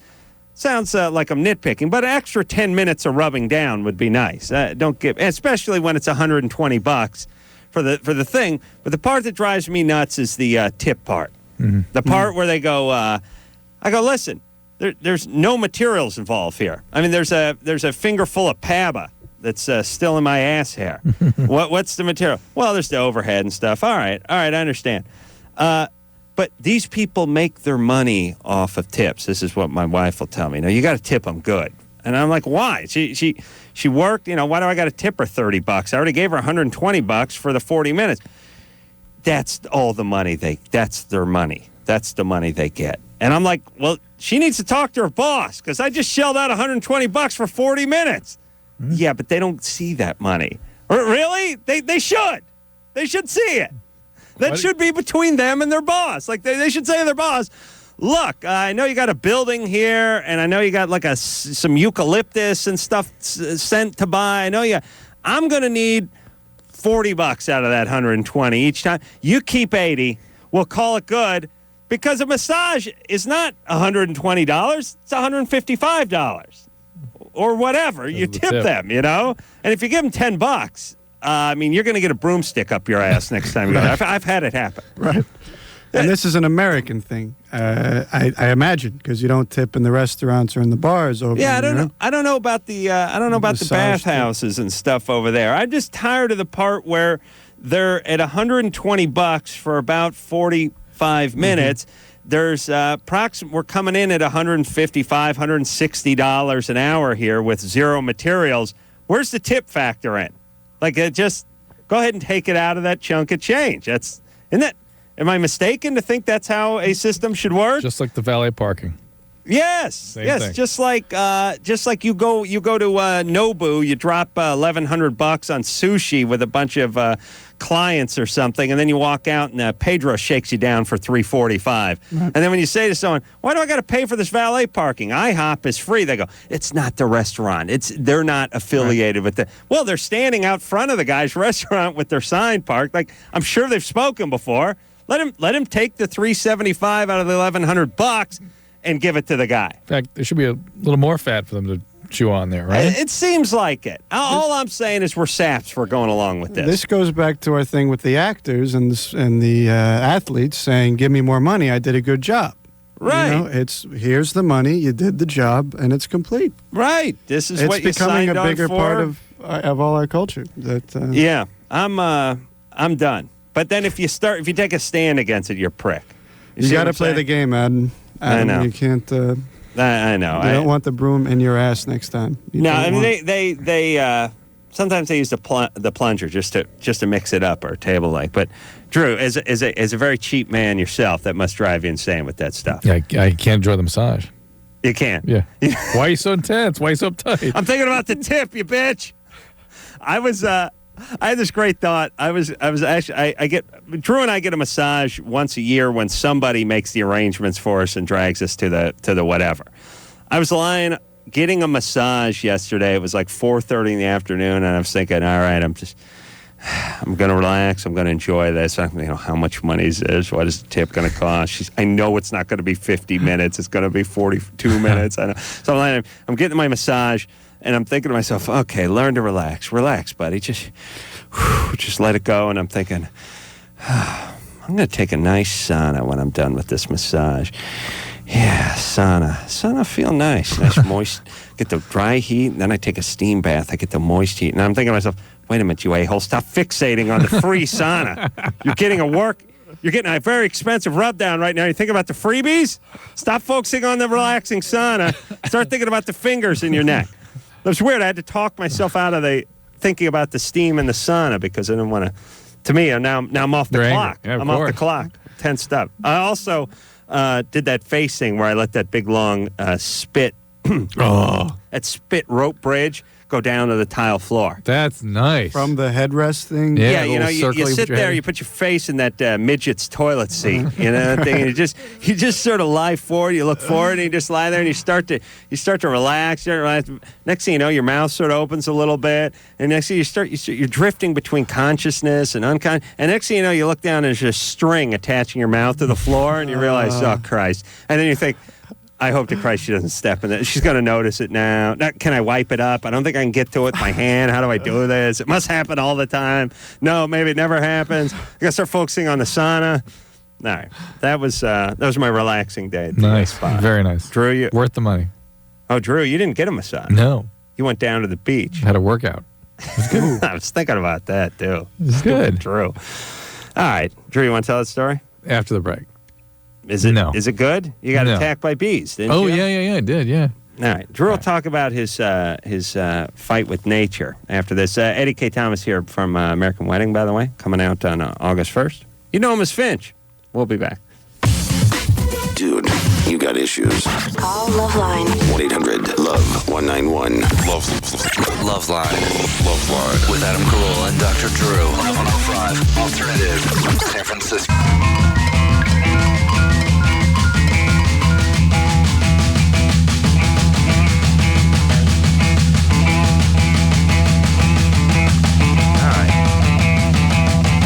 like I'm nitpicking, but an extra 10 minutes of rubbing down would be nice. Especially when it's $120 for the thing. But the part that drives me nuts is the tip part. Mm-hmm. The part where they go, I go, listen, there's no materials involved here. I mean, there's a finger full of PABA that's still in my ass hair. What's the material? Well, there's the overhead and stuff. All right, I understand. But these people make their money off of tips. This is what my wife will tell me. Now, you got to tip them good. And I'm like, why? She worked, why do I got to tip her $30? I already gave her $120 for the 40 minutes. That's all the money that's their money. That's the money they get. And I'm like, well, she needs to talk to her boss because I just shelled out $120 for 40 minutes. Mm-hmm. Yeah, but they don't see that money. Really? They should. They should see it. That should be between them and their boss. Like, they should say to their boss, look, I know you got a building here, and I know you got, like, some eucalyptus and stuff sent to buy. I'm going to need $40 out of that 120 each time. You keep 80. We'll call it good because a massage is not $120. It's $155 or whatever. You tip them, And if you give them $10, you're going to get a broomstick up your ass next time. I've had it happen. Right. And this is an American thing, I imagine, because you don't tip in the restaurants or in the bars over. Yeah, I don't know. I don't know about the bathhouses and stuff over there. I'm just tired of the part where they're at $120 for about 45 minutes. Mm-hmm. There's we're coming in at $155, $160 an hour here with zero materials. Where's the tip factor in? Like, just go ahead and take it out of that chunk of change. Am I mistaken to think that's how a system should work? Just like the valet parking. Yes, Same thing. Just like you go to Nobu, you drop $1,100 on sushi with a bunch of clients or something, and then you walk out and Pedro shakes you down for $345. Right. And then when you say to someone, "Why do I got to pay for this valet parking? IHOP is free," they go, "It's not the restaurant. They're not affiliated with the." Well, they're standing out front of the guy's restaurant with their sign parked. Like, I'm sure they've spoken before. Let him take the $375 out of the $1,100 and give it to the guy. In fact, there should be a little more fat for them to chew on there, right? It seems like it. All I'm saying is we're saps for going along with this. This goes back to our thing with the actors and the athletes saying, "Give me more money. I did a good job." Right. Here's the money. You did the job, and it's complete. Right. This is what you signed on for. It's becoming a bigger part of all our culture. Yeah. I'm done. But then if you take a stand against it, you're a prick. You got to play the game, Adam. I know. You can't. I know. You don't want the broom in your ass next time. They sometimes they use the plunger just to mix it up or table leg. But Drew, as a very cheap man yourself, that must drive you insane with that stuff. Yeah, I can't enjoy the massage. You can't. Yeah. Why are you so intense? Why are you so uptight? I'm thinking about the tip, you bitch. I had this great thought. Drew and I get a massage once a year when somebody makes the arrangements for us and drags us to the whatever. I was getting a massage yesterday. It was like 4:30 in the afternoon, and I was thinking, all right, I'm going to relax. I'm going to enjoy this. How much money is this? What is the tip going to cost? I know it's not going to be 50 minutes. It's going to be 42 minutes. I know. So I'm getting my massage. And I'm thinking to myself, okay, learn to relax. Relax, buddy. Just let it go. And I'm thinking, I'm going to take a nice sauna when I'm done with this massage. Yeah, sauna feel nice. Nice moist. Get the dry heat, and then I take a steam bath. I get the moist heat. And I'm thinking to myself, wait a minute, you a-hole. Stop fixating on the free sauna. You're getting a very expensive rub down right now. You think about the freebies? Stop focusing on the relaxing sauna. Start thinking about the fingers in your neck. It was weird. I had to talk myself out of thinking about the steam and the sauna because I didn't want to. To me, now I'm off the clock. Yeah, I'm off the clock. Tensed up. I also did that face thing where I let that big long spit, that spit rope bridge go down to the tile floor. That's nice. From the headrest thing? Yeah, you sit there, you put your face in that midget's toilet seat, that thing, and you just sort of lie forward, you look forward, and you just lie there, and you start to relax. Next thing you know, your mouth sort of opens a little bit, and next thing you're drifting between consciousness and unconscious, and next thing you know, you look down, and there's a string attaching your mouth to the floor, and you realize, oh, Christ. And then you think, I hope to Christ she doesn't step in it. She's going to notice it now. Can I wipe it up? I don't think I can get to it with my hand. How do I do this? It must happen all the time. No, maybe it never happens. I got to start focusing on the sauna. All right. That was my relaxing day. Nice. Very nice. Drew, worth the money. Oh, Drew, you didn't get a massage. No. You went down to the beach. Had a workout. I was thinking about that, too. It's good. Drew. All right. Drew, you want to tell that story? After the break. Is it good? You got attacked by bees, didn't you? Oh, yeah, I did, yeah. All right. Drew will talk about his fight with nature after this. Eddie Kaye Thomas here from American Wedding, by the way, coming out on August 1st. You know him as Finch. We'll be back. Dude, you got issues. Call LoveLine. 1-800-LOVE-191. LoveLine. LoveLine. With Adam Carolla and Dr. Drew. 1105. Alternative. San Francisco.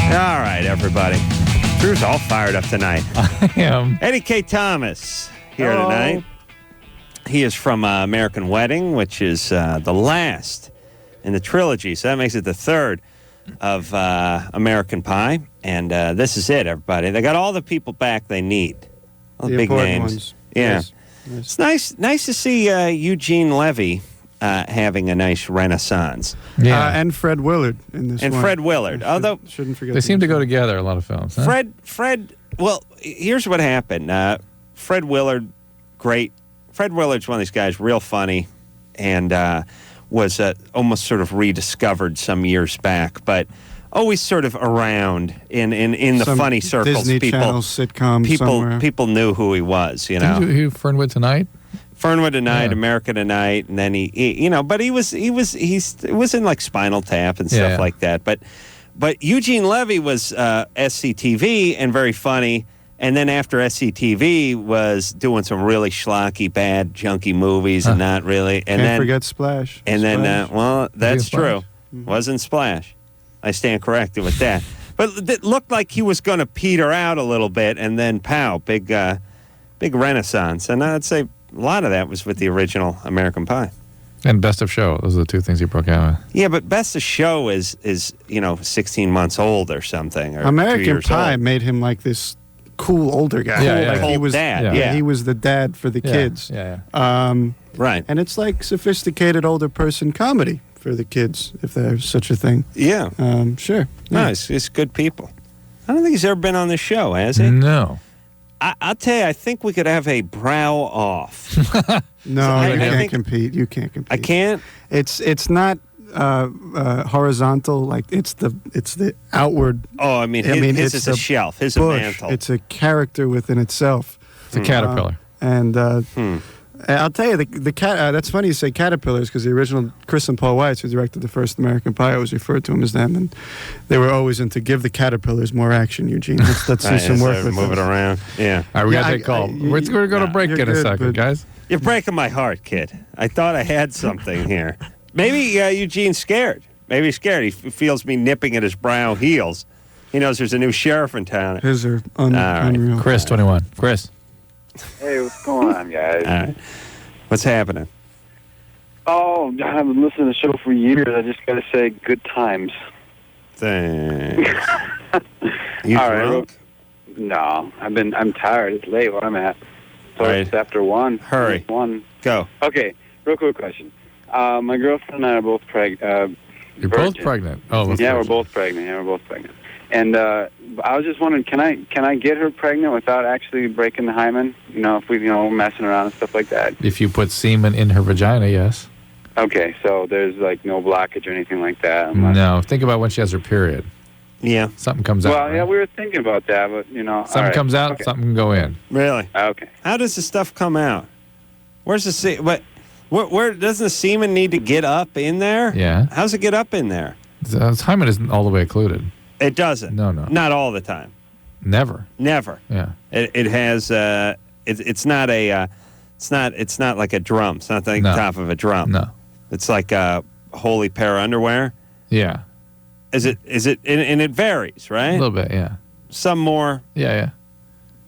All right, everybody. Drew's all fired up tonight. I am. Eddie Kaye Thomas here tonight. He is from American Wedding, which is the last in the trilogy. So that makes it the third of American Pie. And this is it, everybody. They got all the people back they need. All the big names. Ones. Yeah. Yes. It's nice to see Eugene Levy having a nice renaissance. Yeah. And Fred Willard in this one. And Fred Willard. Although shouldn't forget they seem to go together, a lot of films. Huh? Fred, well, here's what happened. Fred Willard, great. Fred Willard's one of these guys, real funny, and was almost sort of rediscovered some years back, but always sort of around in the some funny circles. Disney Channel sitcom somewhere. People knew who he was, you know. Did you Fernwood Tonight? Fernwood Tonight, America Tonight, and then he but he was in like Spinal Tap and stuff like that. But Eugene Levy was SCTV and very funny, and then after SCTV was doing some really schlocky, bad, junky movies and not really. And Can't forget Splash. And Splash. then well, that's true. Wasn't Splash. I stand corrected with that. But it looked like he was going to peter out a little bit, and then pow, big renaissance. And I'd say a lot of that was with the original American Pie. And Best of Show. Those are the two things you broke out with. Yeah, but Best of Show is 16 months old or something. Or American Pie made him like this cool older guy. Like he was dad. Yeah, he was the dad for the kids. Right. And it's like sophisticated older person comedy for the kids, if there's such a thing. Yeah. Sure. No, it's good people. I don't think he's ever been on this show, has he? No. I'll tell you, I think we could have a brow off. No, you can't compete. You can't compete. I can't? It's not horizontal, like it's the outward. Oh, I mean, his is a shelf. His is a mantle. It's a character within itself. It's a caterpillar. And I'll tell you, the cat. That's funny you say caterpillars, because the original Chris and Paul Weitz, who directed the first American Pie, always referred to him as them, and they were always into give the caterpillars more action. Eugene, let's see some work with move it around. Yeah. All right, we got to take a call. We're going to break in a second, guys. You're breaking my heart, kid. I thought I had something here. Maybe Eugene's scared. Maybe he's scared. He feels me nipping at his brow heels. He knows there's a new sheriff in town. His are unreal. Chris, 21. Chris. Hey, what's going on, guys? All right. What's happening? Oh, I've been listening to the show for years. I just got to say, good times. Thanks. You all drunk? Right, no, I'm tired. It's late where I'm at. So it's after 1. Hurry. 1. Go. Okay, real quick question. My girlfriend and I are both pregnant. You're both pregnant? Oh, yeah, we're both pregnant. And I was just wondering, can I get her pregnant without actually breaking the hymen? You know, if we, messing around and stuff like that. If you put semen in her vagina, yes. Okay, so there's like no blockage or anything like that. No, think about when she has her period. Yeah. Something comes out. Well, yeah, we were thinking about that, but, Something comes out, something can go in. Really? Okay. How does the stuff come out? Where's the Where doesn't the semen need to get up in there? Yeah. How's it get up in there? The hymen isn't all the way occluded. It doesn't. No. Not all the time. Never. Yeah. It has. It's not a. It's not like a drum. It's not like the top of a drum. No. It's like a holy pair of underwear. Yeah. Is it? And it varies, right? A little bit. Yeah. Some more. Yeah.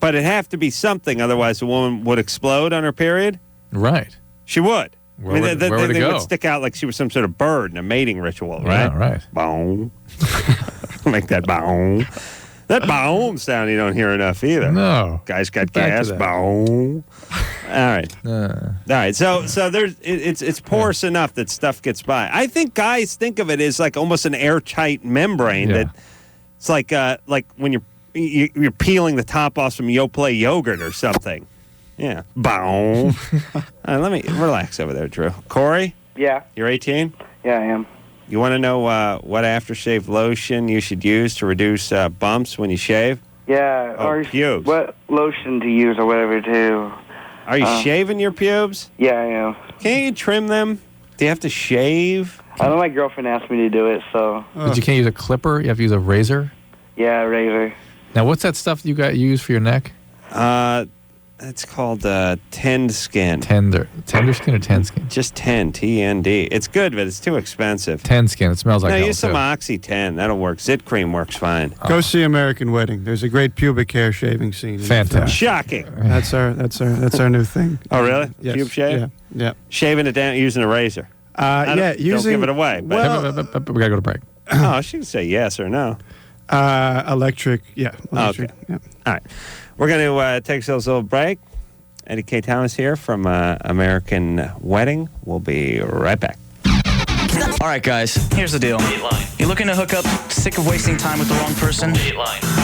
But it'd have to be something, otherwise the woman would explode on her period. Right. She would. Where would it they go? would stick out like she was some sort of bird in a mating ritual, right? Yeah, right. Boom. Make that boom. That boom sound you don't hear enough either. No. Guys got gas. Boom. All right. All right. So there's it's porous enough that stuff gets by. I think guys think of it as like almost an airtight membrane that it's like when you're peeling the top off some Yoplait yogurt or something. Yeah. Boom. Let me relax over there, Drew. Corey? Yeah. You're 18? Yeah, I am. You want to know what aftershave lotion you should use to reduce bumps when you shave? Yeah. Or pubes. What lotion to use or whatever to... Are you shaving your pubes? Yeah, I am. Can't you trim them? Do you have to shave? I know my girlfriend asked me to do it, so... But you can't use a clipper? You have to use a razor? Yeah, a razor. Now, what's that stuff you use for your neck? It's called Tend Skin. Tender skin or Tend Skin? Just Tend, T-N-D. It's good, but it's too expensive. Tend Skin. It smells like hell, use some too. Oxy 10. That'll work. Zit Cream works fine. Go see American Wedding. There's a great pubic hair shaving scene. Fantastic. Shocking. That's our new thing. Oh, really? Yes. Pube shave? Yeah. Using a using a razor. Don't give it away. But we gotta go to break. Oh, she can say yes or no. Electric. Yeah. Electric. Okay. Yeah. All right. We're going to take a little break. Eddie Kaye Thomas here from American Wedding. We'll be right back. All right, guys, here's the deal. You're looking to hook up, sick of wasting time with the wrong person?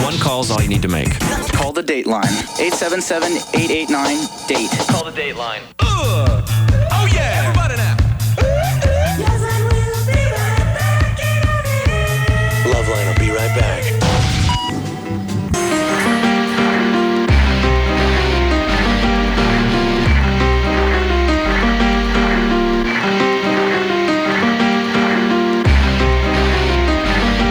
One call's all you need to make. Call the Dateline. 877-889-DATE. Call the Dateline. Oh, yeah! Everybody now! LoveLine will be right back.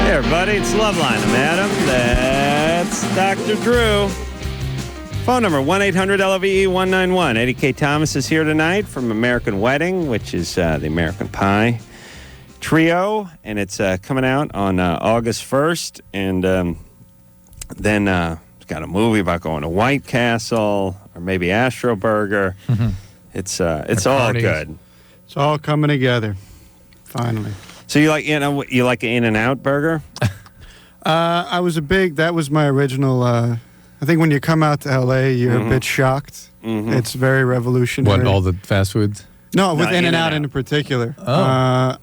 Hey, everybody, it's LoveLine. I'm Adam. That's Dr. Drew. Phone number 1-800-LOVE-191. Eddie Kaye Thomas is here tonight from American Wedding, which is the American Pie trio, and it's coming out on August 1st. And then it's got a movie about going to White Castle or maybe Astro Burger. Mm-hmm. It's all good. It's all coming together. Finally. So you like an In-N-Out burger? I was that was my original. I think when you come out to LA, you're a bit shocked. Mm-hmm. It's very revolutionary. What, all the fast foods? No, with In-N-Out in particular. Oh.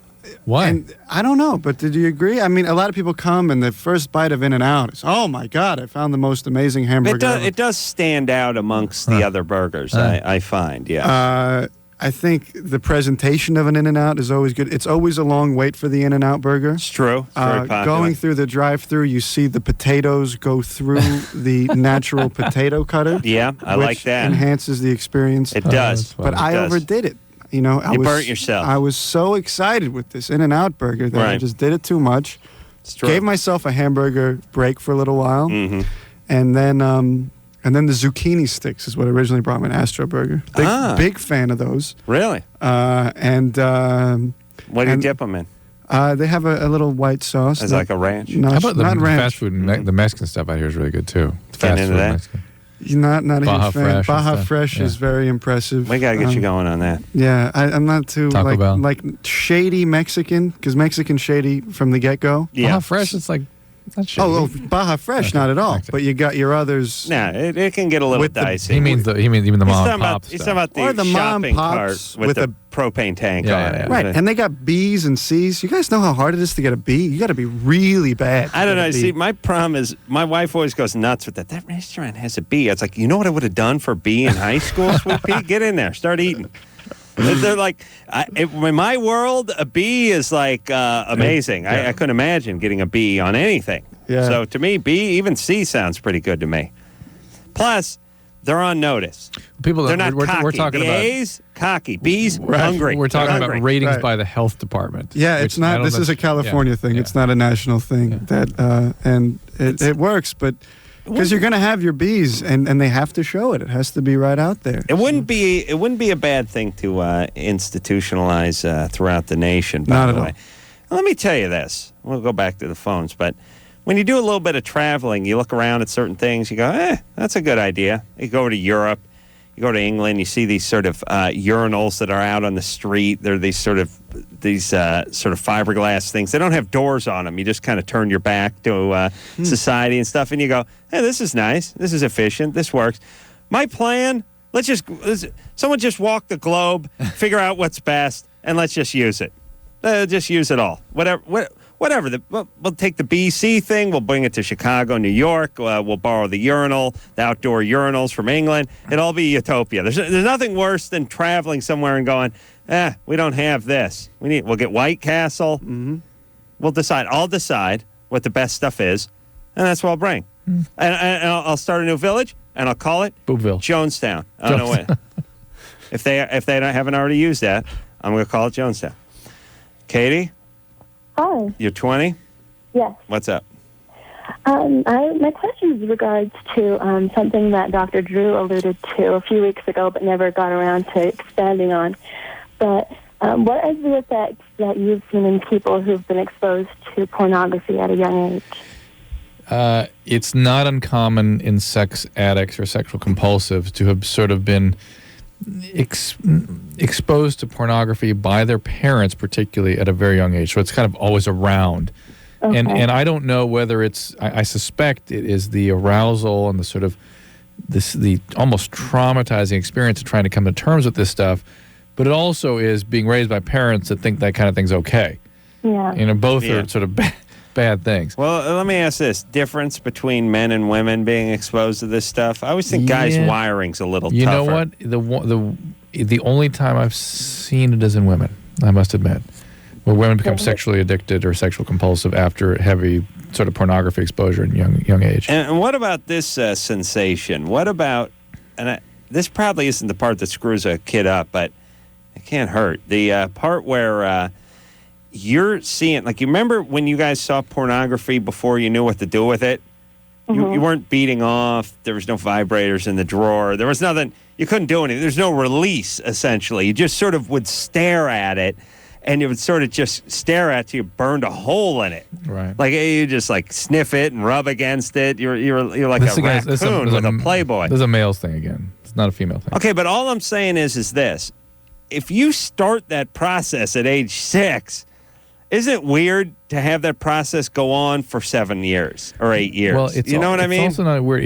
Why? And I don't know, but did you agree? I mean, a lot of people come and the first bite of In-N-Out is, oh my God, I found the most amazing hamburger. It does stand out amongst the other burgers, I find, yeah. I think the presentation of an In-N-Out is always good. It's always a long wait for the In-N-Out burger. It's true. It's very popular. Going through the drive-thru, you see the potatoes go through the natural potato cutter. Yeah, I like that. Enhances the experience. It does. But I overdid it. You know, I burnt yourself. I was so excited with this In-N-Out burger that I just did it too much. It's true. Gave myself a hamburger break for a little while. Mm-hmm. And then the zucchini sticks is what originally brought me an Astro Burger. Big fan of those. Really? What do you dip them in? They have a little white sauce. It's like a ranch? No, How about the not ranch. fast food? The Mexican stuff out here is really good, too. Getting into that? Mexican. Not a Baja huge fan. Fresh and Baja stuff. Fresh Yeah. is very impressive. We got to get you going on that. Yeah, I'm not too Taco Bell. like shady Mexican, because Mexican shady from the get-go. Yeah. Baja Fresh, it's like, it's not shady. Oh, Baja Fresh, not at all. Mexican. But you got your others. Nah, it can get a little dicey. He means even the mom and pop He's stuff. talking about the mom shopping pops cart with the propane tank on it. Right, and they got B's and C's. You guys know how hard it is to get a B? You got to be really bad. I don't know. See, my problem is my wife always goes nuts with that. That restaurant has a B. It's like, you know what I would have done for B in high school, Sweet Pea? Get in there. Start eating. They're like, in my world, a B is like amazing. Yeah. I couldn't imagine getting a B on anything. Yeah. So to me, B, even C sounds pretty good to me. Plus, They're on notice. People, they're not we're cocky. talking the about A's, cocky. B's, hungry. We're talking hungry. about ratings by the health department. Yeah, it's not. This is a California thing. It's not a national thing. And it works, but because you're going to have your B's, and they have to show it. It has to be right out there. It wouldn't be a bad thing to institutionalize throughout the nation. By the way, let me tell you this. We'll go back to the phones, but. When you do a little bit of traveling, you look around at certain things, you go, that's a good idea. You go to Europe, you go to England, you see these sort of urinals that are out on the street. They're these sort of fiberglass things. They don't have doors on them. You just kind of turn your back to society and stuff, and you go, hey, this is nice. This is efficient. This works. My plan, someone just walk the globe, figure out what's best, and let's just use it. Just use it all. Whatever. We'll take the BC thing. We'll bring it to Chicago, New York. We'll borrow the outdoor urinals from England. It'll all be utopia. There's nothing worse than traveling somewhere and going, we don't have this. We'll get White Castle. Mm-hmm. I'll decide what the best stuff is, and that's what I'll bring. Mm. And I'll start a new village, and I'll call it Boobville. Jonestown. I don't know what. If they haven't already used that, I'm going to call it Jonestown. Katie? Hi. You're 20? Yes. What's up? My question is regards to something that Dr. Drew alluded to a few weeks ago but never got around to expanding on. But what is the effects that you've seen in people who've been exposed to pornography at a young age? It's not uncommon in sex addicts or sexual compulsives to have sort of been exposed to pornography by their parents, particularly at a very young age. So it's kind of always around. Okay. And I don't know whether it's, I suspect it is the arousal and the sort of the almost traumatizing experience of trying to come to terms with this stuff, but it also is being raised by parents that think that kind of thing's okay. Yeah. Both are sort of bad things. Well, let me ask this. Difference between men and women being exposed to this stuff? I always think guys' wiring's a little tougher. You know what? The only time I've seen it is in women, I must admit. Where women become sexually addicted or sexual compulsive after heavy sort of pornography exposure in young age. And what about this sensation? What about, this probably isn't the part that screws a kid up, but it can't hurt. The part where you're seeing, like, you remember when you guys saw pornography before you knew what to do with it? Mm-hmm. You weren't beating off. There was no vibrators in the drawer. There was nothing. You couldn't do anything. There's no release, essentially. You just sort of would stare at it, and you would sort of just stare at it. You burned a hole in it. Right. Like, you just, like, sniff it and rub against it. You're like a raccoon with a Playboy. This is a male's thing again. It's not a female thing. Okay, but all I'm saying is this. If you start that process at age 6... isn't it weird to have that process go on for 7 years or 8 years? Well, you know what I mean? It's also not weird.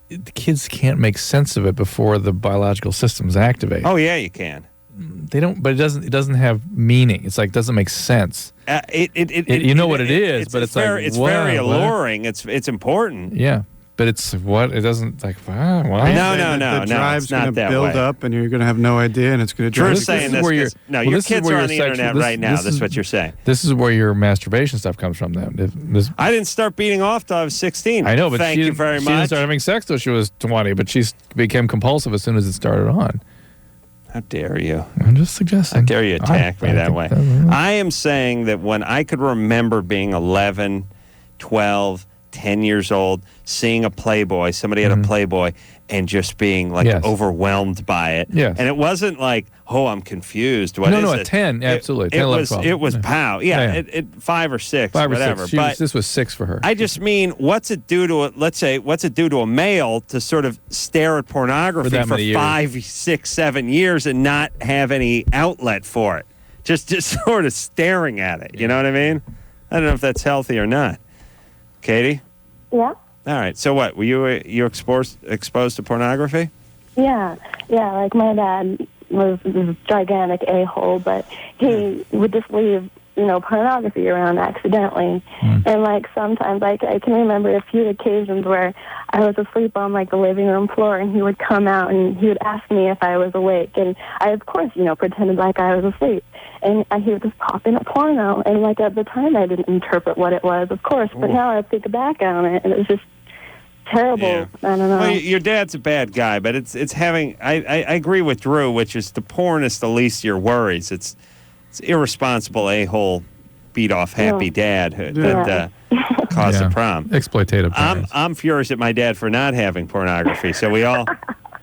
The kids can't make sense of it before the biological systems activate. Oh yeah, you can. They don't, but it doesn't have meaning. It's like doesn't make sense. You know what it is, but it's like it's very alluring. It's important. Yeah. But it's what it doesn't like. Wow, why? No. The drive's it's not going to that build way. up, and you're going to have no idea, and it's going to drive. Drew's saying this. Your kids are on the internet right now. This is what you're saying. This is where your masturbation stuff comes from. Then I didn't start beating off till I was 16. I know, but thank you very much. She didn't start having sex till she was 20, but she became compulsive as soon as it started on. How dare you? I'm just suggesting. How dare you attack me that way? I am saying that when I could remember being 11, 12, 10 years old, seeing a Playboy, somebody had a Playboy, and just being like overwhelmed by it. Yes. And it wasn't like, oh, I'm confused. What is at it? 10, absolutely. 10, 11, 12. It was pow. Yeah. 5 or 6, whatever. But this was 6 for her. I just mean, what's it do to a male to sort of stare at pornography for 5, 6, 7 years and not have any outlet for it? Just sort of staring at it. You know what I mean? I don't know if that's healthy or not. Katie? Yeah? All right. So what? Were you exposed to pornography? Yeah. Like my dad was this gigantic a-hole, but he would just leave, pornography around accidentally. And like sometimes, like I can remember a few occasions where I was asleep on like the living room floor, and he would come out and he would ask me if I was awake, and I of course pretended like I was asleep, and he would just pop in a porno, and like at the time I didn't interpret what it was, of course, but now I think back on it, and it was just terrible. Yeah. I don't know. Well, your dad's a bad guy, but it's having. I agree with Drew, which is the porn is the least of your worries. It's irresponsible a-hole beat off happy dad that caused the problem. Exploitative parents. I'm furious at my dad for not having pornography. So we all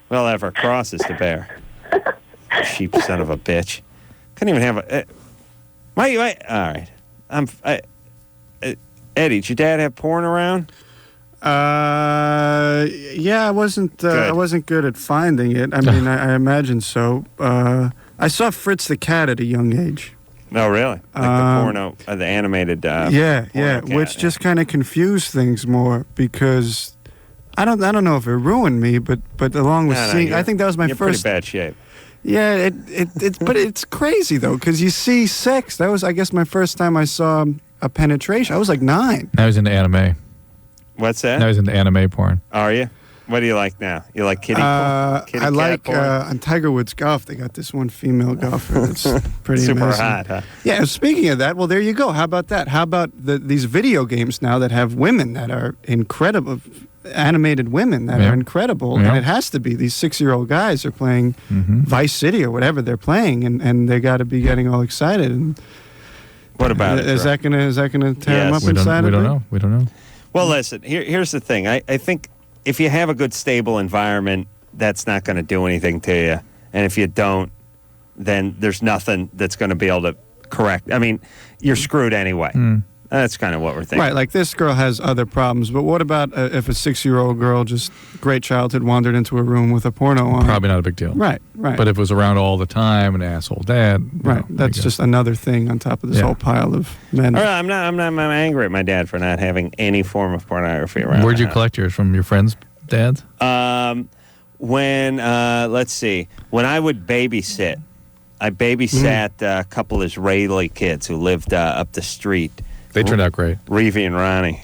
have our crosses to bear. Cheap son of a bitch. Couldn't even have a. All right. Eddie, did your dad have porn around? Yeah, I wasn't good at finding it. I mean, I imagine so. I saw Fritz the Cat at a young age. No, really? Like the porno, the animated. Yeah, which just kind of confused things more because I don't know if it ruined me, but along with seeing, I think that was my you're first. Pretty bad shape. Yeah, but it's crazy though because you see sex. That was, I guess, my first time I saw a penetration. I was like 9. Now he's into anime. What's that? Now he's into anime porn. Are you? What do you like now? You like kitty porn? I like on Tiger Woods golf. They got this one female golfer that's pretty super amazing. hot. Huh? Yeah. Speaking of that, well, there you go. How about that? How about these video games now that have women that are incredible, animated women that are incredible, and it has to be these 6-year-old guys are playing Vice City or whatever they're playing, and they got to be getting all excited. And what about it? Is that gonna tear them up inside? We don't know. We don't know. Well, listen. Here's the thing. I think. If you have a good, stable environment, that's not going to do anything to you. And if you don't, then there's nothing that's going to be able to correct. I mean, you're screwed anyway. That's kind of what we're thinking. Right, like this girl has other problems, but what about if a 6-year-old girl, just great childhood, wandered into a room with a porno on? Probably not a big deal. Right. But if it was around all the time, an asshole dad. That's just another thing on top of this whole pile of men. All right, I'm angry at my dad for not having any form of pornography around. Where'd you collect yours from? Your friends' dads? When let's see, when I would babysit, I babysat a couple Israeli kids who lived up the street. They turned out great. Reevy and Ronnie,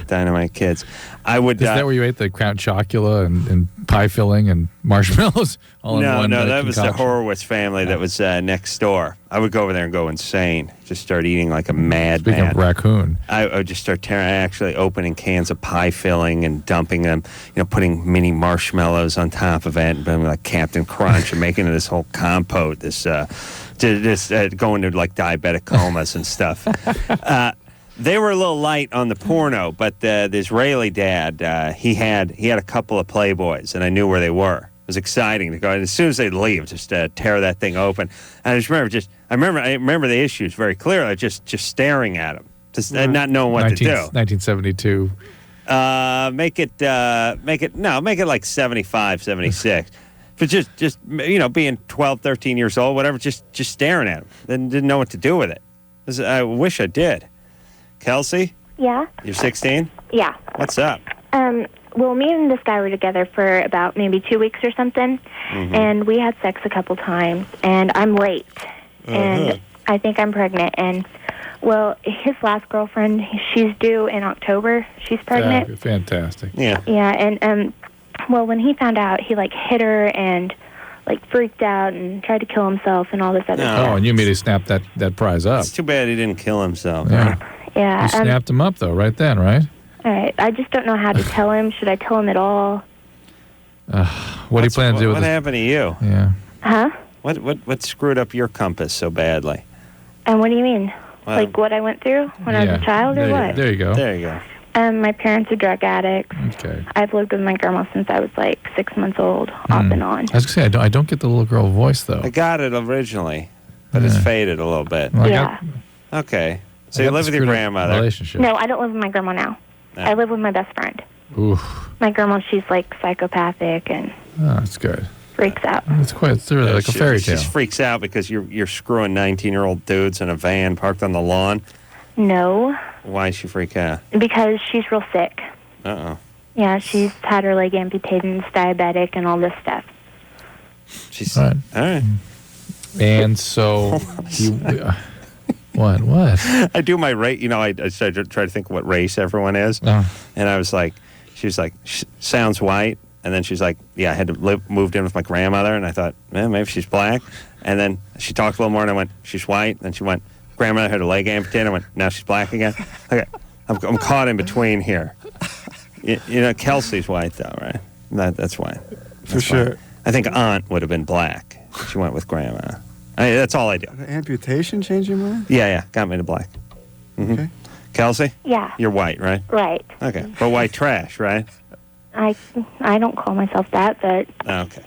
dynamite kids. I would. Is that where you ate the Crown Chocula and pie filling and marshmallows all in one? No, that concoction? was the Horowitz family that was next door. I would go over there and go insane. Just start eating like a madman. Speaking of raccoon. I would just start actually opening cans of pie filling and dumping them, putting mini marshmallows on top of it, and being like Captain Crunch and making this whole compote, this going to like diabetic comas and stuff. They were a little light on the porno, but the Israeli dad, he had a couple of Playboys, and I knew where they were. It was exciting to go. And as soon as they'd leave, just tear that thing open. And I just remember, I remember the issues very clearly. Just staring at them, not knowing what to do. 1972. Make it like 75, 76. But just being 12, 13 years old, whatever, just staring at them. Didn't know what to do with it. I wish I did. Kelsey? Yeah? You're 16? Yeah. What's up? Well, me and this guy were together for about maybe 2 weeks or something, and we had sex a couple times, and I'm late, and I think I'm pregnant, and, well, his last girlfriend, she's due in October. She's pregnant. Fantastic. Yeah. Yeah, and, well, when he found out, he, hit her and, freaked out and tried to kill himself and all this other stuff. Oh, and you immediately snapped that prize up. It's too bad he didn't kill himself. Yeah. Yeah. You snapped him up, though, right then, right? All right. I just don't know how to tell him. Should I tell him at all? What do you plan to do with What happened to you? Yeah. Huh? What screwed up your compass so badly? And what do you mean? Well, What I went through when I was a child or what? There you go. There you go. My parents are drug addicts. Okay. I've lived with my grandma since I was 6 months old, off and on. I was going to say, I don't get the little girl voice, though. I got it originally, but it's faded a little bit. Well, Yeah. Okay. So you live with your grandmother. Relationship. No, I don't live with my grandma now. No. I live with my best friend. Oof. My grandma, she's psychopathic and Oh, that's good. freaks out. It's really like a fairy tale. She freaks out because you're screwing 19-year-old dudes in a van parked on the lawn. No, Why does she freak out? because she's real sick. Uh-oh. Yeah, she's had her leg amputated and is diabetic and all this stuff. She's All right. All right. And so what? I do my race. I started to try to think of what race everyone is, and I was like, she was like, sounds white, and then she's like, yeah, I had to moved in with my grandmother, and I thought, maybe she's black, and then she talked a little more, and I went, she's white, and she went, grandmother had her leg amputated, I went, now she's black again. Okay, I'm caught in between here. Kelsey's white, though, right? That's white. For sure. White. I think aunt would have been black. She went with grandma. That's all I do. Amputation changed your mind? Yeah. Got me to black. Mm-hmm. Okay. Kelsey? Yeah. You're white, right? Right. Okay. But white trash, right? I don't call myself that, but... Okay.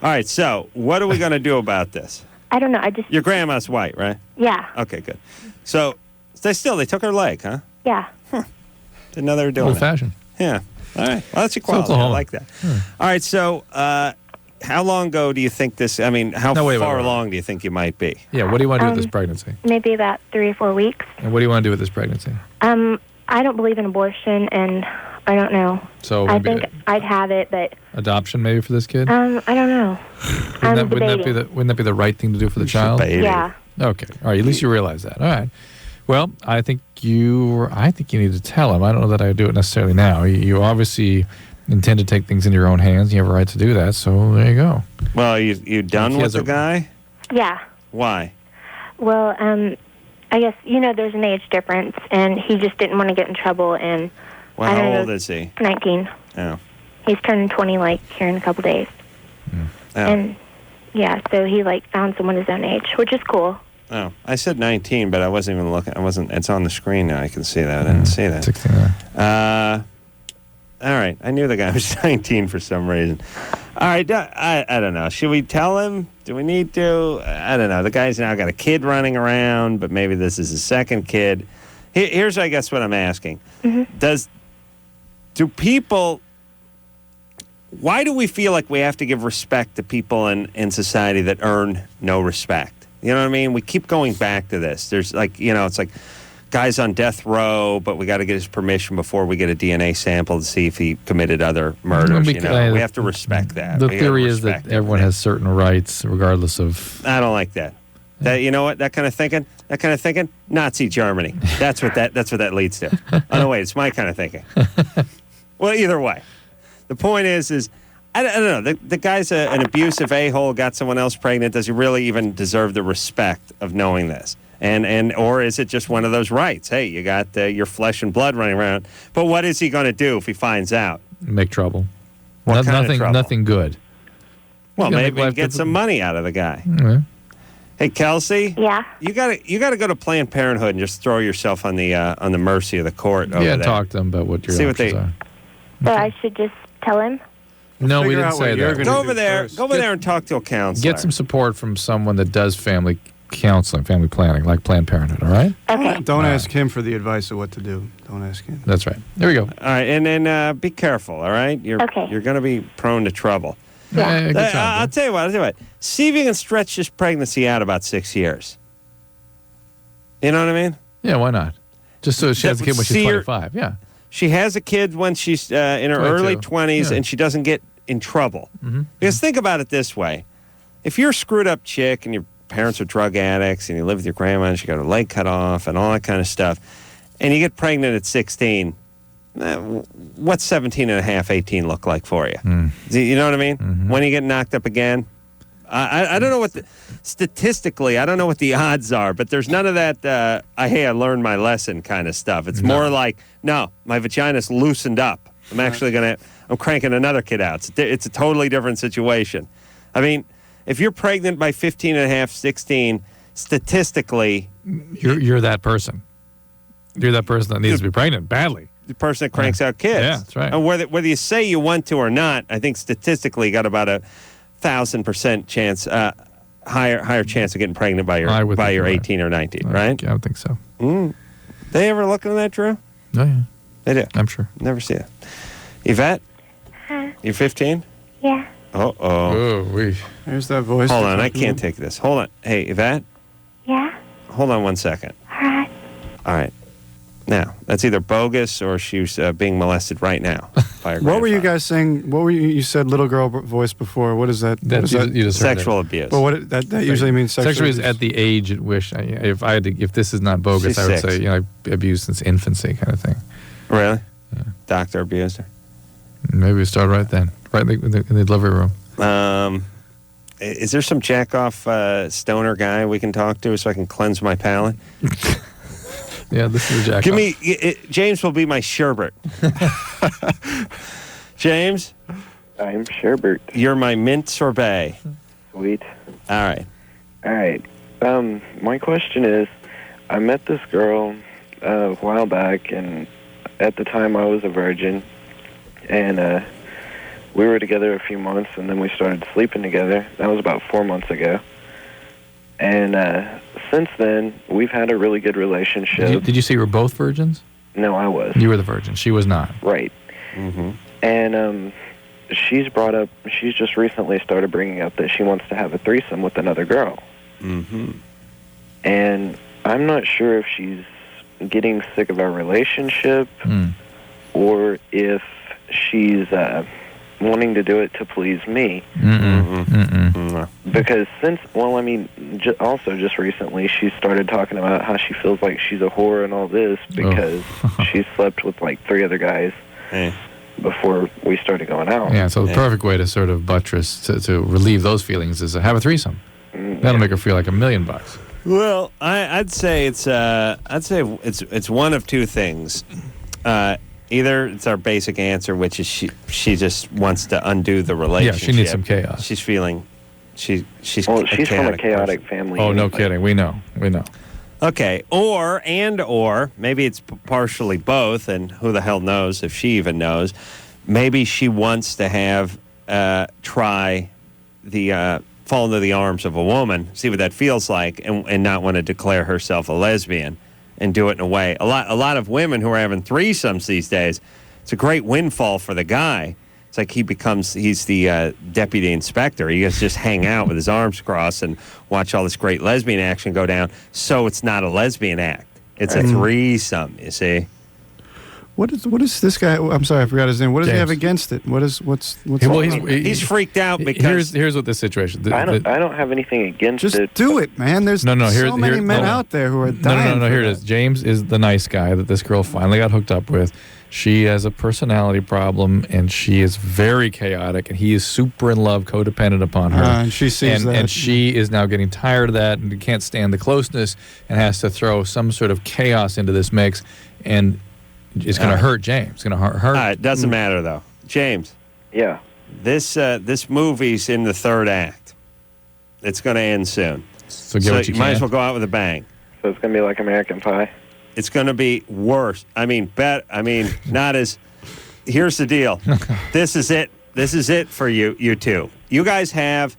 All right, so what are we going to do about this? I don't know. Your grandma's white, right? Yeah. Okay, good. So they took her leg, huh? Yeah. Didn't know they were doing Old-fashioned. Yeah. All right. Well, that's equality. I like that. All right, so how long ago do you think this... how far along do you think you might be? Yeah, what do you want to do with this pregnancy? Maybe about 3 or 4 weeks. And what do you want to do with this pregnancy? I don't believe in abortion, and I don't know. So I think I'd have it, but... Adoption maybe for this kid? I don't know. Wouldn't that be the right thing to do for the child? Yeah. Okay. All right. At least you realize that. All right. Well, I think you need to tell him. I don't know that I do it necessarily now. You obviously intend to take things into your own hands. You have a right to do that. So there you go. Well, you done with the guy? Yeah. Why? Well, I guess, there's an age difference, and he just didn't want to get in trouble, and... Well, how old is he? 19. Oh. He's turning 20, here in a couple days. Oh. And, yeah, so he, found someone his own age, which is cool. Oh, I said 19, but I wasn't even looking. It's on the screen now. I can see that. I didn't see that. 69. All right. I knew the guy was 19 for some reason. All right. I don't know. Should we tell him? Do we need to? I don't know. The guy's now got a kid running around, but maybe this is his second kid. Here's, I guess, what I'm asking. Mm-hmm. Do people... Why do we feel like we have to give respect to people in society that earn no respect? You know what I mean? We keep going back to this. There's it's like guy's on death row, but we got to get his permission before we get a DNA sample to see if he committed other murders. We have to respect that. The theory is that everyone has certain rights, regardless of... I don't like that. You know what? That kind of thinking, Nazi Germany. That's what that leads to. Oh no, wait, it's my kind of thinking. Well, either way, the point is I don't know. The guy's an abusive a-hole, got someone else pregnant. Does he really even deserve the respect of knowing this? Or is it just one of those rights? Hey, you got your flesh and blood running around. But what is he going to do if he finds out? Make trouble. What kind of trouble? Nothing good. Well, maybe get some money out of the guy. Mm-hmm. Hey, Kelsey. Yeah. You gotta go to Planned Parenthood and just throw yourself on the mercy of the court. Over there. Talk to them about what your options are. So I should just tell him? No, we didn't say that. Go over there and talk to a counselor. Get some support from someone that does family counseling, family planning, like Planned Parenthood, all right? Okay. Don't ask him for the advice of what to do. Don't ask him. That's right. There we go. All right, and then be careful, all right? You're going to be prone to trouble. Yeah. I'll tell you what. See if you can stretch this pregnancy out about 6 years. You know what I mean? Yeah, why not? Just so she has a kid when she's 25, yeah. She has a kid when she's in her early 20s, and she doesn't get in trouble. Mm-hmm. Because think about it this way. If you're a screwed up chick and your parents are drug addicts and you live with your grandma and she got her leg cut off and all that kind of stuff, and you get pregnant at 16, what's 17 and a half, 18 look like for you? You know what I mean? Mm-hmm. When you get knocked up again? I don't know statistically, I don't know what the odds are, but there's none of that, I learned my lesson kind of stuff. It's more like, no, my vagina's loosened up. I'm cranking another kid out. It's a totally different situation. I mean, if you're pregnant by 15 and a half, 16, statistically... You're that person. You're that person that needs to be pregnant badly. The person that cranks out kids. Yeah, that's right. And whether you say you want to or not, I think statistically you got about 1,000% chance, higher chance of getting pregnant by your 18 or 19, right? I don't think so. They ever look into that, Drew? Oh, yeah. They do? I'm sure. Never see it. Yvette? Huh? You're 15? Yeah. Uh-oh. Oh, There's that voice. Hold on, I can't take this. Hold on. Hey, Yvette? Yeah? Hold on 1 second. All right. Now, that's either bogus or she's being molested right now by her What were you guys saying? What were you said little girl voice before. What is that? You just sexual abuse. Well, that usually means sexual abuse. Is at the age at which, if this is not bogus, She's I would 6. say, abuse since infancy kind of thing. Really? Yeah. Doctor abused her? Maybe we start right then, right in the delivery room. Is there some jack-off stoner guy we can talk to so I can cleanse my palate? Yeah, this is a jack. Give me James will be my sherbet. James, I'm sherbet. You're my mint sorbet. Sweet. All right. My question is, I met this girl a while back, and at the time I was a virgin, and we were together a few months, and then we started sleeping together. That was about 4 months ago. And since then, we've had a really good relationship. Did you say you were both virgins? No, I was. You were the virgin. She was not. Right. Mm-hmm. And she's just recently started bringing up that she wants to have a threesome with another girl. Mm-hmm. And I'm not sure if she's getting sick of our relationship or if she's wanting to do it to please me. Because also just recently she started talking about how she feels like she's a whore and all this because she slept with like 3 other guys before we started going out. Yeah, so the perfect way to sort of buttress, to relieve those feelings is to have a threesome. That'll make her feel like $1 million. Well, I'd say it's one of two things. Either it's our basic answer, which is she just wants to undo the relationship. Yeah, she needs some chaos. She's feeling she's from a chaotic family. Oh, no kidding. We know. Okay, or maybe it's partially both, and who the hell knows if she even knows. Maybe she wants to have try the fall into the arms of a woman, see what that feels like, and not want to declare herself a lesbian. And do it in a way. A lot of women who are having threesomes these days, it's a great windfall for the guy. It's like he's the deputy inspector. He gets to just hang out with his arms crossed and watch all this great lesbian action go down. So it's not a lesbian act. It's a threesome, you see. What is this guy? I'm sorry, I forgot his name. What does he have against it? What's well, he's freaked out because here's what the situation. I don't have anything against it. Just do it, man. There's so many men out there who are dying. No. Here it is. James is the nice guy that this girl finally got hooked up with. She has a personality problem, and she is very chaotic, and he is super in love, codependent upon her. And she sees that. And she is now getting tired of that and can't stand the closeness and has to throw some sort of chaos into this mix. And it's going to hurt James. It's going to hurt her. It doesn't matter, though. James. Yeah. This movie's in the 3rd act. It's going to end soon. So get what you might as well go out with a bang. So it's going to be like American Pie? It's going to be worse. Not as... Here's the deal. This is it. This is it for you two. You guys have...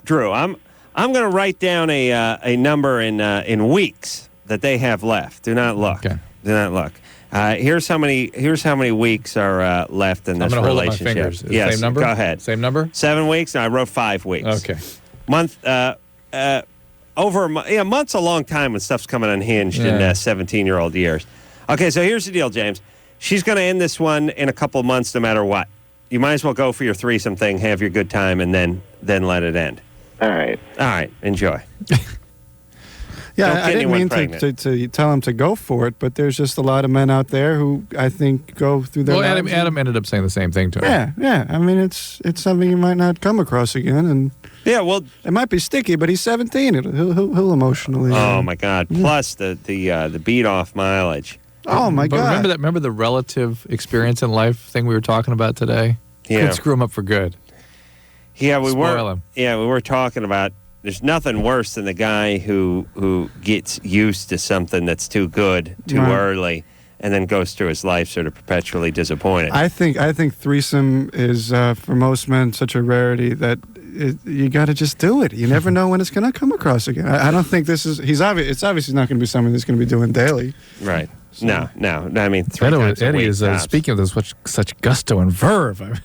Drew, I'm going to write down a number in weeks that they have left. Do not look. Okay. Do not look. Here's how many weeks are left in this relationship. I'm going to hold up my fingers. Yes, same number? Go ahead. Same number? 7 weeks. No, I wrote 5 weeks. Okay. Month's a long time when stuff's coming unhinged in 17-year-old years. Okay, so here's the deal, James. She's going to end this one in a couple of months, no matter what. You might as well go for your threesome thing, have your good time, and then let it end. All right. Enjoy. Yeah, I didn't mean to tell him to go for it, but there's just a lot of men out there who I think go through their lives. Well, Adam ended up saying the same thing to him. Yeah. I mean, it's something you might not come across again, and it might be sticky, but he's 17. He'll emotionally. Oh my God! Plus the beat off mileage. Oh my God! Remember the relative experience in life thing we were talking about today? Yeah. Could screw him up for good. Yeah, we Spoil him. Yeah, we were talking about. There's nothing worse than the guy who gets used to something that's too good too early, and then goes through his life sort of perpetually disappointed. I think threesome is for most men such a rarity that you got to just do it. You never know when it's going to come across again. I don't think this is. It's obviously not going to be something that's going to be doing daily. Right. So. No. I mean, 3 times a week, is speaking of this with such gusto and verve.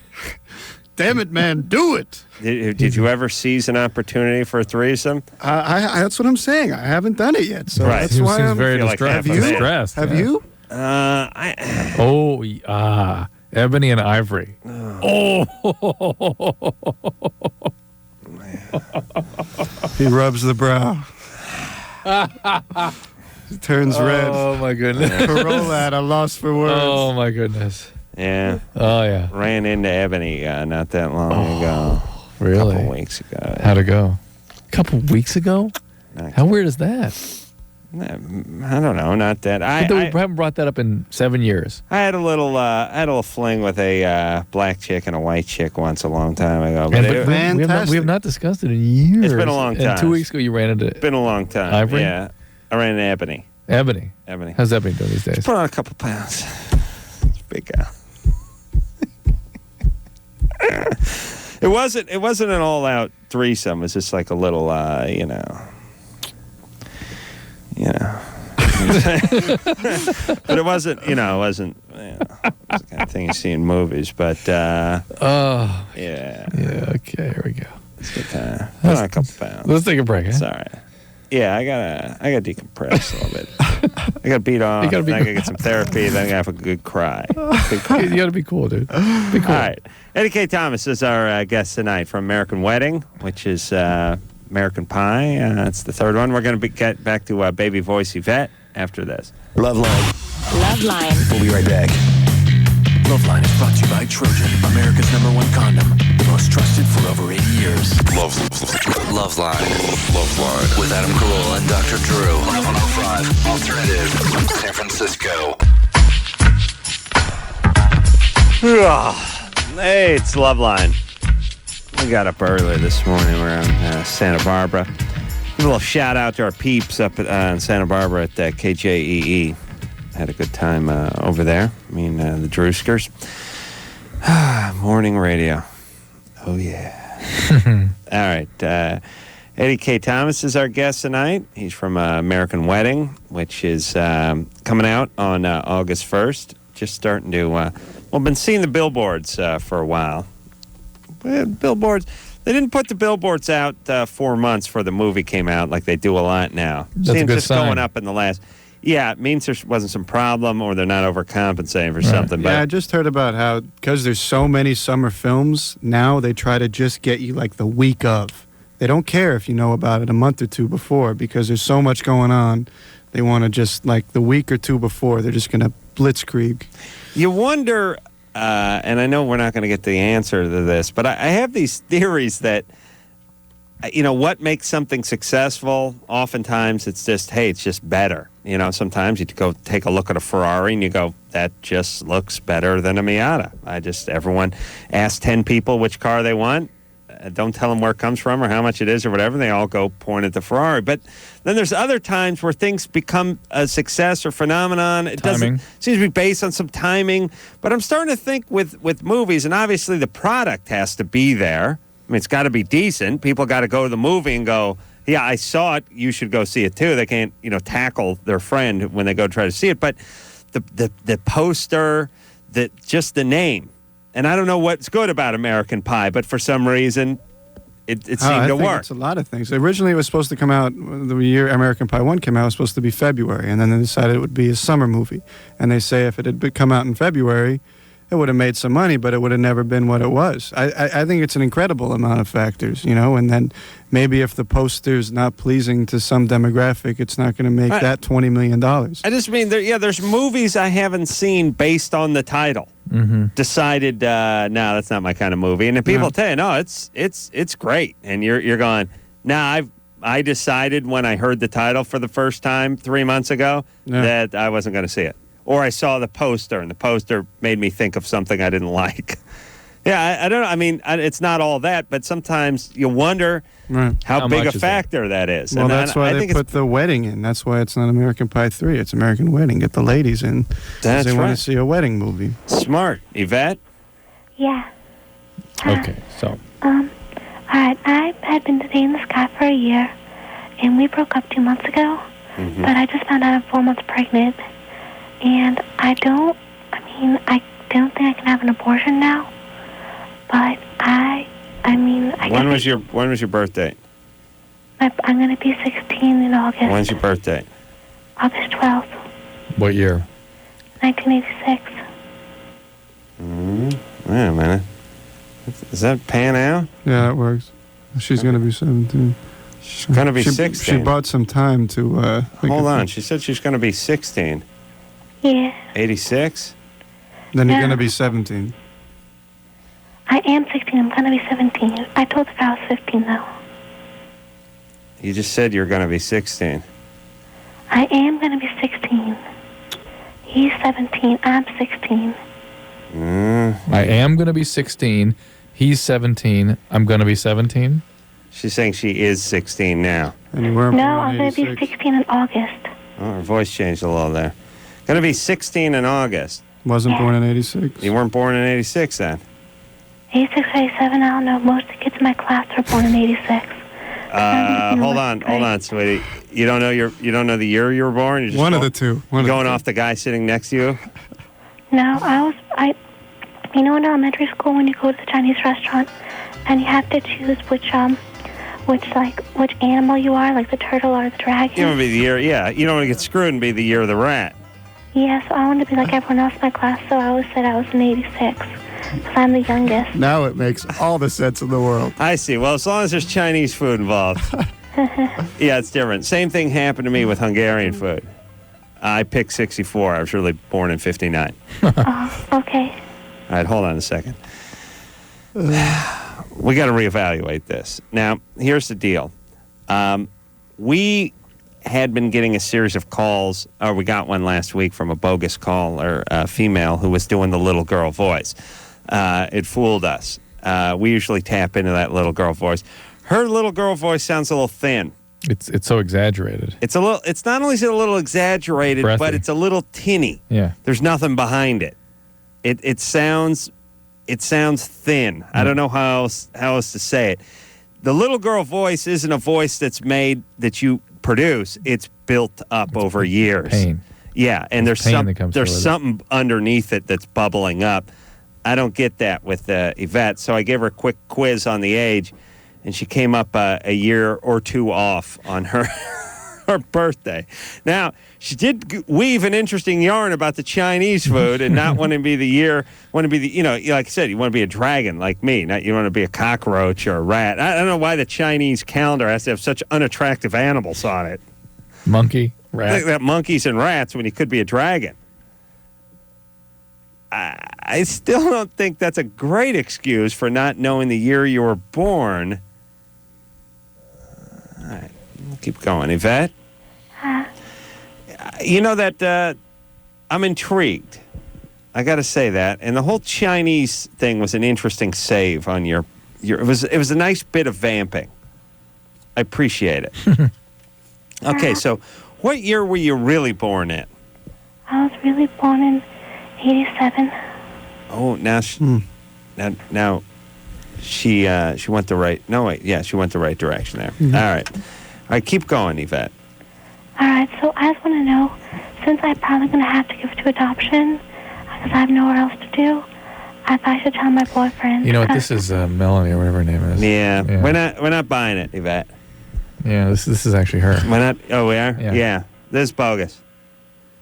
Damn it, man, do it. Did you ever seize an opportunity for a threesome? That's what I'm saying. I haven't done it yet, so that's why I'm very distressed. Have you? Ebony and Ivory. He rubs the brow. He turns red. Oh my goodness. Parole that, I'm lost for words. Oh my goodness. Yeah. Oh yeah. Ran into Ebony not that long ago. Really? A couple weeks ago. How'd it go? A couple weeks ago? How weird is that? I don't know, not that. We haven't brought that up in 7 years. I had a little fling with a black chick and a white chick once a long time ago. But we have not discussed it in years. It's been a long time. And 2 weeks ago, you ran into. It's been a long time. Ivory? Yeah, I ran into Ebony. Ebony. How's Ebony doing these days? She's put on a couple pounds. She's a big gal. It wasn't an all-out threesome. It was just like a little, you know. But it wasn't the kind of thing you see in movies. But yeah. Yeah. Okay. Here we go. It's a good time. Put on a couple pounds. Let's take a break. It's all right. Yeah, I gotta decompress a little bit. I gotta beat off. I gotta get some therapy. Then I gotta have a good cry. You gotta be cool, dude. Be cool. All right. Eddie Kaye Thomas is our guest tonight from American Wedding, which is American Pie. It's the third one. We're gonna get back to baby voice Yvette after this. LoveLine. LoveLine. We'll be right back. LoveLine is brought to you by Trojan, America's #1 condom. The most trusted for over 80 years. LoveLine. LoveLine. With Adam Carolla and Dr. Drew. 105 Alternative. San Francisco. Hey, it's LoveLine. We got up early this morning. We're on Santa Barbara. Give a little shout out to our peeps up in Santa Barbara at KJEE. Had a good time over there. I mean, the Drewskers. Morning radio. Oh, yeah. All right. Eddie Kaye Thomas is our guest tonight. He's from American Wedding, which is coming out on August 1st. Just starting to, been seeing the billboards for a while. Billboards. They didn't put the billboards out 4 months before the movie came out like they do a lot now. That's a good just sign. Going up in the last... Yeah, it means there wasn't some problem or they're not overcompensating for something. But yeah, I just heard about how, because there's so many summer films, now they try to just get you like the week of. They don't care if you know about it a month or two before because there's so much going on. They want to just, like, the week or two before, they're just going to blitzkrieg. You wonder, and I know we're not going to get the answer to this, but I have these theories that, what makes something successful? Oftentimes it's just, hey, it's just better. Sometimes you go take a look at a Ferrari and you go, that just looks better than a Miata. Everyone asks 10 people which car they want. Don't tell them where it comes from or how much it is or whatever. And they all go point at the Ferrari. But then there's other times where things become a success or phenomenon. It seems to be based on some timing. But I'm starting to think with movies, and obviously the product has to be there. I mean, it's got to be decent. People got to go to the movie and go, yeah, I saw it. You should go see it too. They can't, tackle their friend when they go try to see it. But the poster, just the name, and I don't know what's good about American Pie, but for some reason, it seemed to work. It's a lot of things. Originally, it was supposed to come out the year American Pie 1 came out. It was supposed to be February, and then they decided it would be a summer movie. And they say if it had come out in February, it would have made some money, but it would have never been what it was. I think it's an incredible amount of factors, and then maybe if the poster's not pleasing to some demographic, it's not going to make that $20 million. I just mean, there's movies I haven't seen based on the title. Mm-hmm. Decided, no, that's not my kind of movie. And then people tell you, no, it's great. And you're going, I decided when I heard the title for the first time 3 months ago that I wasn't going to see it. Or I saw the poster, and the poster made me think of something I didn't like. Yeah, I don't know. I mean, it's not all that, but sometimes you wonder how big a factor that is. Well, that's why they put the wedding in. That's why it's not American Pie 3. It's American Wedding. Get the ladies in. That's they right. want to see a wedding movie. Smart. Yvette? Yeah. Okay, so. All right. I had been dating this guy for a year, and we broke up 2 months ago. Mm-hmm. But I just found out I'm 4 months pregnant. And I don't think I can have an abortion now. But When was your birthday? I'm going to be 16 in August. When's your birthday? August 12th, What year? 1986. Wait a minute. Does that pan out? Yeah, it works. She's going to be 17. She's going to be 16. She bought some time to... Hold on. She said she's going to be 16. Yeah. 86? Then you're going to be 17. I am 16. I'm going to be 17. I told the guy I was 15, though. You just said you're going to be 16. I am going to be 16. He's 17. I'm 16. I am going to be 16. He's 17. I'm going to be 17. She's saying she is 16 now. And you weren't No, born I'm in going to be 86. 16 in August. Oh, her voice changed a little there. Going to be 16 in August. Wasn't born in 86. You weren't born in 86 then? 86, 87, I don't know. Most of the kids in my class were born in 86. Hold on, sweetie. You don't know the year you were born? You're just One of the two. Going off the guy sitting next to you? No, you know, in elementary school when you go to the Chinese restaurant and you have to choose which animal you are, like the turtle or the dragon. You want to be the year, yeah. You don't want to get screwed and be the year of the rat. Yeah, so I wanted to be like everyone else in my class, so I always said I was in 86. Because I'm the youngest. Now it makes all the sense in the world. I see. Well, as long as there's Chinese food involved. Yeah, it's different. Same thing happened to me with Hungarian food. I picked 64. I was really born in 59. Oh, okay. All right, hold on a second. We got to reevaluate this. Now, here's the deal. We had been getting a series of calls, or we got one last week from a bogus caller, a female who was doing the little girl voice. It fooled us. We usually tap into that little girl voice. Her little girl voice sounds a little thin. It's so exaggerated. It's not only is it a little exaggerated, Breathy. but it's a little tinny. Yeah. There's nothing behind it. It sounds thin. I don't know how else to say it. The little girl voice isn't a voice that's made that you produce. It's built up over years. Pain. Yeah, and there's there's something underneath it that's bubbling up. I don't get that with Yvette, so I gave her a quick quiz on the age, and she came up a year or two off on her her birthday. Now, she did weave an interesting yarn about the Chinese food and not want to be like I said, you want to be a dragon like me, not you want to be a cockroach or a rat. I don't know why the Chinese calendar has to have such unattractive animals on it. Monkey, rat. Like that monkeys and rats when you could be a dragon. I still don't think that's a great excuse for not knowing the year you were born. All right, we'll keep going. Yvette? You know that I'm intrigued. I got to say that. And the whole Chinese thing was an interesting save on your it was a nice bit of vamping. I appreciate it. Okay, so what year were you really born in? I was really born in 87. Oh, now she went the right. No, wait, yeah, she went the right direction there. Mm-hmm. All right, keep going, Yvette. All right, so I just want to know, since I'm probably going to have to give it to adoption, because I have nowhere else to do, I thought I should tell my boyfriend. You know what? This is Melanie or whatever her name is. Yeah, we're not buying it, Yvette. Yeah, this is actually her. We're not. Oh, we are. Yeah. This is bogus.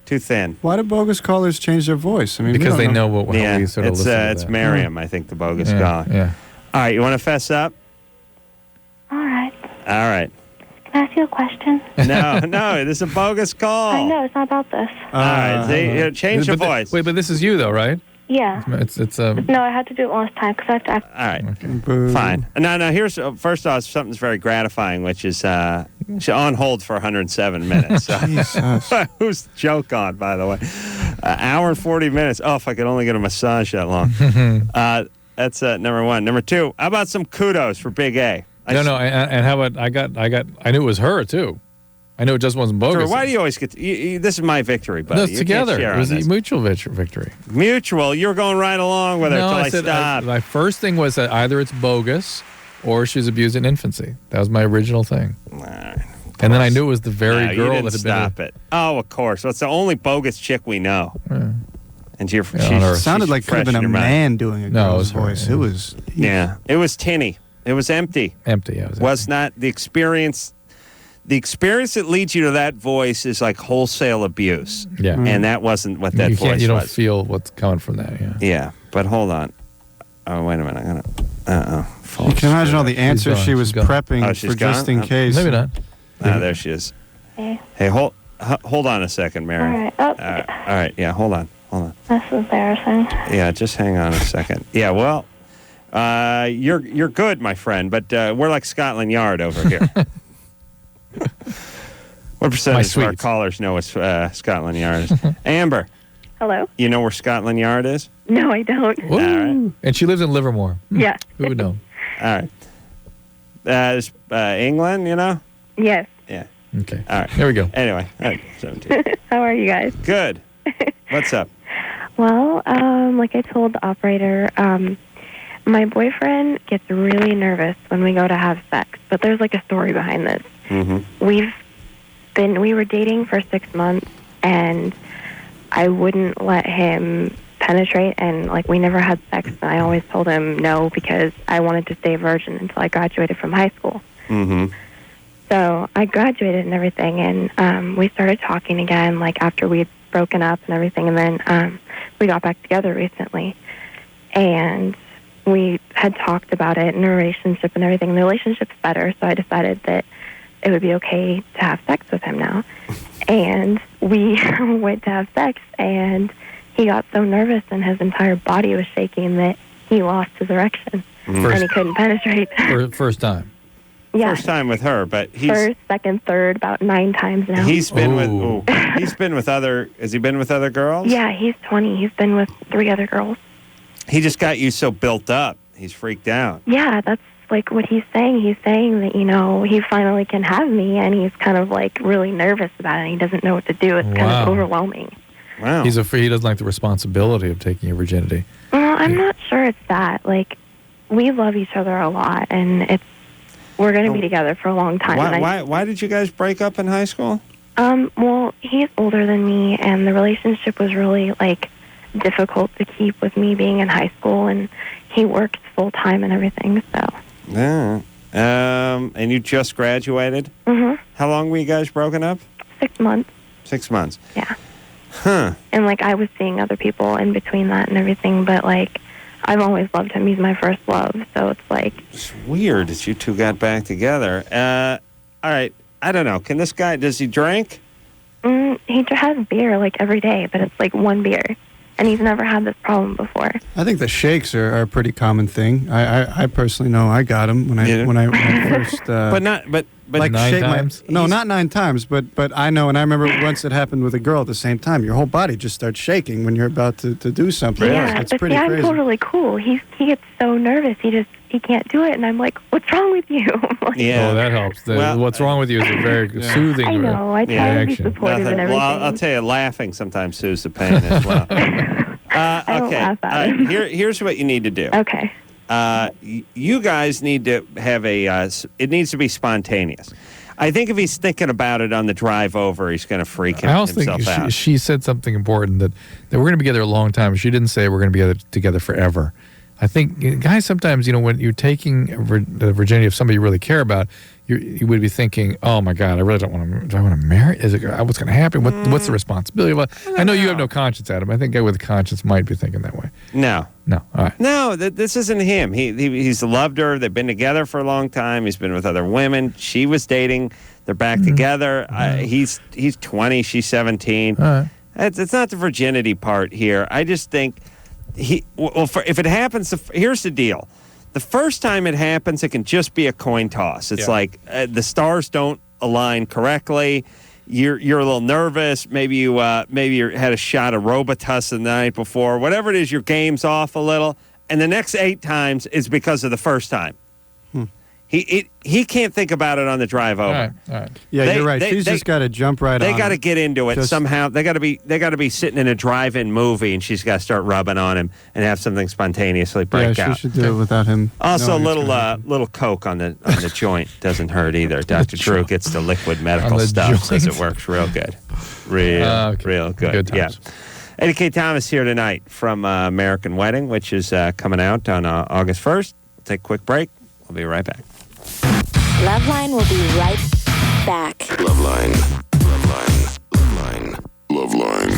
Too thin. Why do bogus callers change their voice? I mean, because they know what we sort of listen to it's Miriam, I think, the bogus caller. Yeah. All right, you want to fess up? All right. All right. Can I ask you a question? No, this is a bogus call. I know, it's not about this. All right, change the voice. Wait, but this is you, though, right? Yeah. It's No, I had to do it last time because I have to act. All right, fine. Now, here's first off, something's very gratifying, which is she's on hold for 107 minutes. Who's the joke on, by the way? Hour and 40 minutes. Oh, if I could only get a massage that long. That's number one. Number two, how about some kudos for Big A? And how about I knew it was her too. I knew it just wasn't bogus. Why do you always get this is my victory, buddy. No, it's together. It was a mutual victory. Mutual. You're going right along with her until I stopped. My first thing was that either it's bogus or she was abused in infancy. That was my original thing. And then I knew it was the very girl that had stop been. It. Oh, of course. That's the only bogus chick we know. Yeah. And she sounded like could have been a man doing a girl's voice. It was. Yeah. It was tinny. It was empty. Empty. Yeah, was not the experience. The experience that leads you to that voice is like wholesale abuse. Yeah. And that wasn't what that voice was. You don't feel what's coming from that. Yeah. Yeah. But hold on. Oh, wait a minute. I'm gonna. You can imagine all the answers she was prepping for just in case. Maybe not. There she is. Hey, hold on a second, Mary. All right. All right. Yeah. Hold on. That's embarrassing. Yeah. Just hang on a second. Yeah. Well, you're good, my friend, but we're like Scotland Yard over here. What percentage of our callers know what Scotland Yard is? Amber, Hello? you know where Scotland Yard is? No, I don't. All right. And she lives in Livermore. Yeah. Who would know? All right. England, you know? Yes. Yeah. Okay. All right. Here we go. Anyway, 17. How are you guys? Good. What's up? Well, like I told the operator, my boyfriend gets really nervous when we go to have sex, but there's like a story behind this. Mm-hmm. We were dating for 6 months, and I wouldn't let him penetrate, and like we never had sex, and I always told him no because I wanted to stay a virgin until I graduated from high school. Mm-hmm. So I graduated and everything, and we started talking again, like after we'd broken up and everything, and then we got back together recently, and we had talked about it in a relationship and everything, and the relationship's better, so I decided that it would be okay to have sex with him now. And we went to have sex, and he got so nervous and his entire body was shaking that he lost his erection, and he couldn't penetrate. First time. Yeah. First time with her, but he's first, second, third, about 9 times now. he's been with other. Has he been with other girls? Yeah, he's 20. He's been with 3 other girls. He just got you so built up. He's freaked out. Yeah, that's like what he's saying. He's saying that, you know, he finally can have me, and he's kind of like really nervous about it. And he doesn't know what to do. It's kind of overwhelming. Wow. He's afraid he doesn't like the responsibility of taking your virginity. Well, I'm not sure it's that. Like, we love each other a lot, and we're going to be together for a long time. Why did you guys break up in high school? Well, he's older than me, and the relationship was really, like, difficult to keep with me being in high school, and he works full-time and everything, so. Yeah. And you just graduated? Mm-hmm. How long were you guys broken up? 6 months. 6 months. Yeah. Huh. And, like, I was seeing other people in between that and everything, but, like, I've always loved him. He's my first love, so it's like... It's weird that you two got back together. All right. I don't know. Can this guy... Does he drink? He has beer, like, every day, but it's, like, 1 beer. And he's never had this problem before. I think the shakes are a pretty common thing. I personally know I got them when I first. But like 9 times? No, not 9 times. But I know, and I remember once it happened with a girl at the same time. Your whole body just starts shaking when you're about to do something. Yeah, it's but pretty I'm crazy. totally cool. He gets so nervous. He can't do it, and I'm like, what's wrong with you? Like, Yeah. Oh, that helps. What's wrong with you is a very soothing I know. I try to be supportive and everything. Well, I'll tell you, laughing sometimes soothes the pain as well. I don't laugh at him. Here's what you need to do. Okay. You guys need to have it needs to be spontaneous. I think if he's thinking about it on the drive over, he's going to freak himself out. She said something important that we're going to be together a long time. She didn't say we're going to be together forever. I think guys sometimes, when you're taking the virginity of somebody you really care about, you would be thinking, oh my God, I really don't want to. Do I want to marry? What's going to happen? What's the responsibility? I know you have no conscience, Adam. I think a guy with a conscience might be thinking that way. No. All right. No, this isn't him. He's loved her. They've been together for a long time. He's been with other women. She was dating. They're back together. He's 20. She's 17. All right. It's not the virginity part here. I just think if it happens, here's the deal. The first time it happens, it can just be a coin toss. It's like the stars don't align correctly. You're a little nervous. Maybe you had a shot of Robitussin the night before. Whatever it is, your game's off a little. And the next 8 times is because of the first time. He can't think about it on the drive over. All right. Yeah, you're right. She's just got to jump right on. They got to get into it somehow. They got to be sitting in a drive-in movie, and she's got to start rubbing on him and have something spontaneously break out. Yeah, she should do it without him. Also, a little coke on the joint doesn't hurt either. Dr. Drew gets the liquid medical stuff, says it works real good, real good. Good Yeah. times. Eddie Kaye Thomas here tonight from American Wedding, which is coming out on August 1st. We'll take a quick break. We'll be right back. LoveLine will be right back. LoveLine. LoveLine. LoveLine. LoveLine.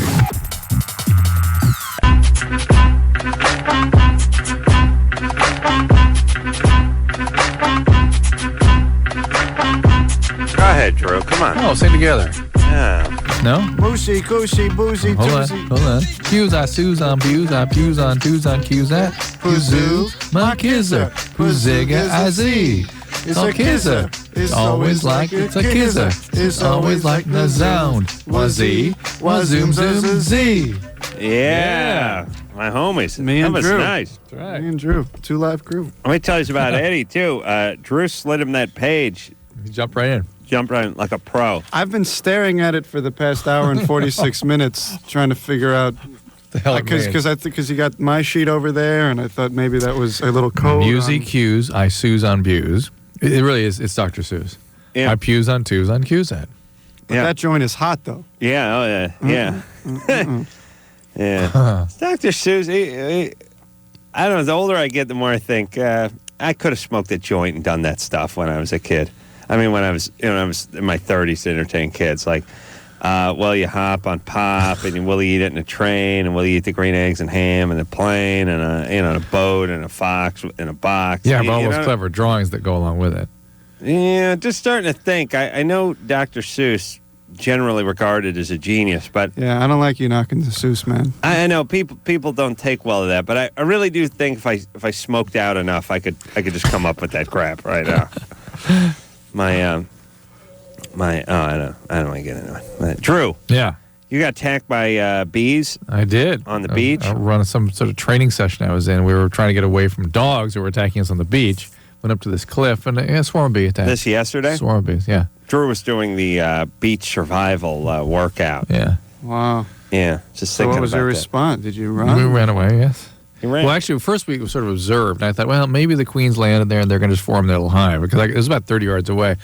Go ahead, Drew. Come on. Oh, sing together. Yeah. No? Moosey, goosey, boozy, Hold toozy. on. Pews I sues on pews I pews on twos on cues at Puzoo, my kizzer, Puziga I Z. It's a kizzer. It's always like it's a kisser. It's always like the zone. Wazzy, wazoom, zoom, z. Yeah. My homies. Me and that was Drew. nice. That's right. Me and Drew, 2 Live Crew. Let me tell you about Eddie, too. Drew slid him that page. He jumped right in. Jumped right in like a pro. I've been staring at it for the past hour and 46 minutes, trying to figure out. The hell Because you got my sheet over there, and I thought maybe that was a little code. Musy cues, I Sues on views. It really is. It's Dr. Seuss. Yeah. I pews on twos on QZ. But that joint is hot, though. Yeah, oh yeah, yeah. Yeah. Dr. Seuss, I don't know, the older I get, the more I think, I could have smoked a joint and done that stuff when I was a kid. I mean, when I was in my 30s to entertain kids, like, well, you hop on pop, and will you eat it in a train, and will you eat the green eggs and ham in a plane, and a boat, and a fox in a box. Yeah, but all those clever drawings that go along with it. Yeah, just starting to think. I know Dr. Seuss generally regarded as a genius, but yeah, I don't like you knocking the Seuss, man. I know people don't take well to that, but I really do think if I smoked out enough, I could just come up with that crap right now. I don't want to get into it. Drew. Yeah. You got attacked by bees? I did. On the beach? I run some sort of training session I was in. We were trying to get away from dogs who were attacking us on the beach. Went up to this cliff, and a swarm of bee attacked. This yesterday? Swarm of bees, yeah. Drew was doing the beach survival workout. Yeah. Wow. Yeah. Just So thinking what was about your that. response? Did you run? We ran away, yes. You ran? Well, actually, first week was sort of observed, and I thought, well, maybe the queens landed there, and they're going to just form their little hive, because it was about 30 yards away.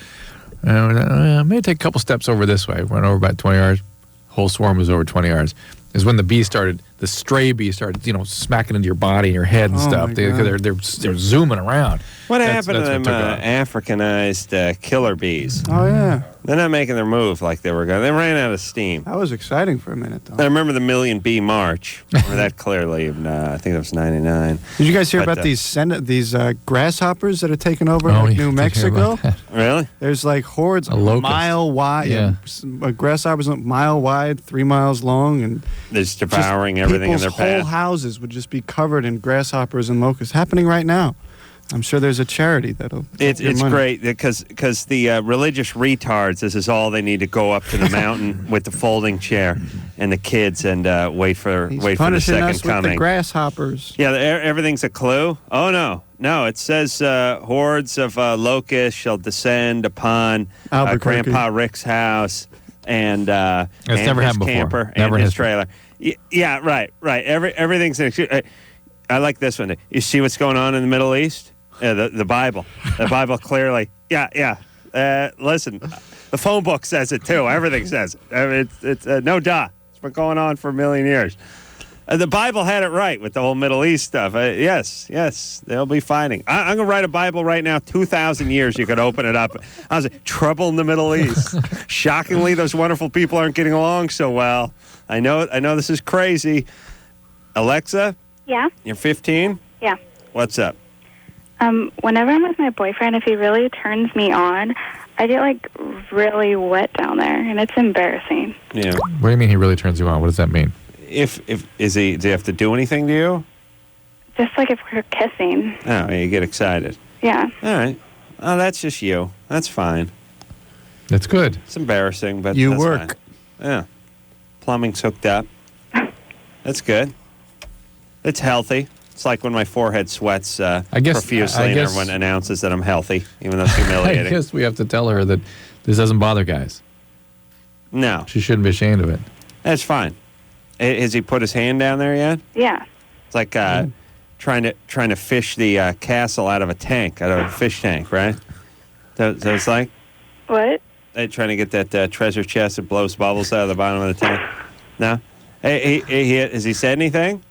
And maybe take a couple steps over this way. Went over about 20 yards. Whole swarm was over 20 yards. Is when the bees started, the stray bees started, smacking into your body and your head and stuff. They're zooming around. What happened to them Africanized killer bees? Oh, yeah. They're not making their move like they were going. They ran out of steam. That was exciting for a minute, though. I remember the Million Bee March. I remember that clearly. I think it was 99. Did you guys hear about these grasshoppers that are taking over New Mexico? Really? There's like hordes a mile wide. Yeah. Grasshoppers a mile wide, 3 miles long, and they're just devouring everything in their people's whole path. houses would just be covered in grasshoppers and locusts. Happening right now. I'm sure there's a charity that'll. It's great because the religious retards. This is all they need to go up to the mountain with the folding chair and the kids and wait for the punishing second us coming. with the grasshoppers. Yeah, everything's a clue. Oh no! It says hordes of locusts shall descend upon Grandpa Rick's house and never his happened camper before. Never and in his history. trailer. Yeah, right. Everything's an. I like this one. You see what's going on in the Middle East? Yeah, the Bible. The Bible clearly. Yeah. Listen, the phone book says it too. Everything says it. I mean, it's no duh. It's been going on for a million years. The Bible had it right with the whole Middle East stuff. Yes, they'll be fighting. I'm going to write a Bible right now. 2,000 years, you could open it up. I was like, trouble in the Middle East. Shockingly, those wonderful people aren't getting along so well. I know this is crazy. Alexa? Yeah? You're 15? Yeah. What's up? Whenever I'm with my boyfriend, if he really turns me on, I get, really wet down there, and it's embarrassing. Yeah. What do you mean he really turns you on? What does that mean? Does he have to do anything to you? Just if we're kissing. Oh, you get excited. Yeah. All right. Oh, that's just you. That's fine. That's good. It's embarrassing, but You that's work. fine. Yeah. Plumbing's hooked up. That's good. It's healthy. It's like when my forehead sweats profusely and everyone announces that I'm healthy, even though it's humiliating. I guess we have to tell her that this doesn't bother guys. No. She shouldn't be ashamed of it. That's fine. Has he put his hand down there yet? Yeah. It's like trying to fish the castle out of a fish tank, right? So it's like? What? Trying to get that treasure chest that blows bubbles out of the bottom of the tank? No? Has he said anything?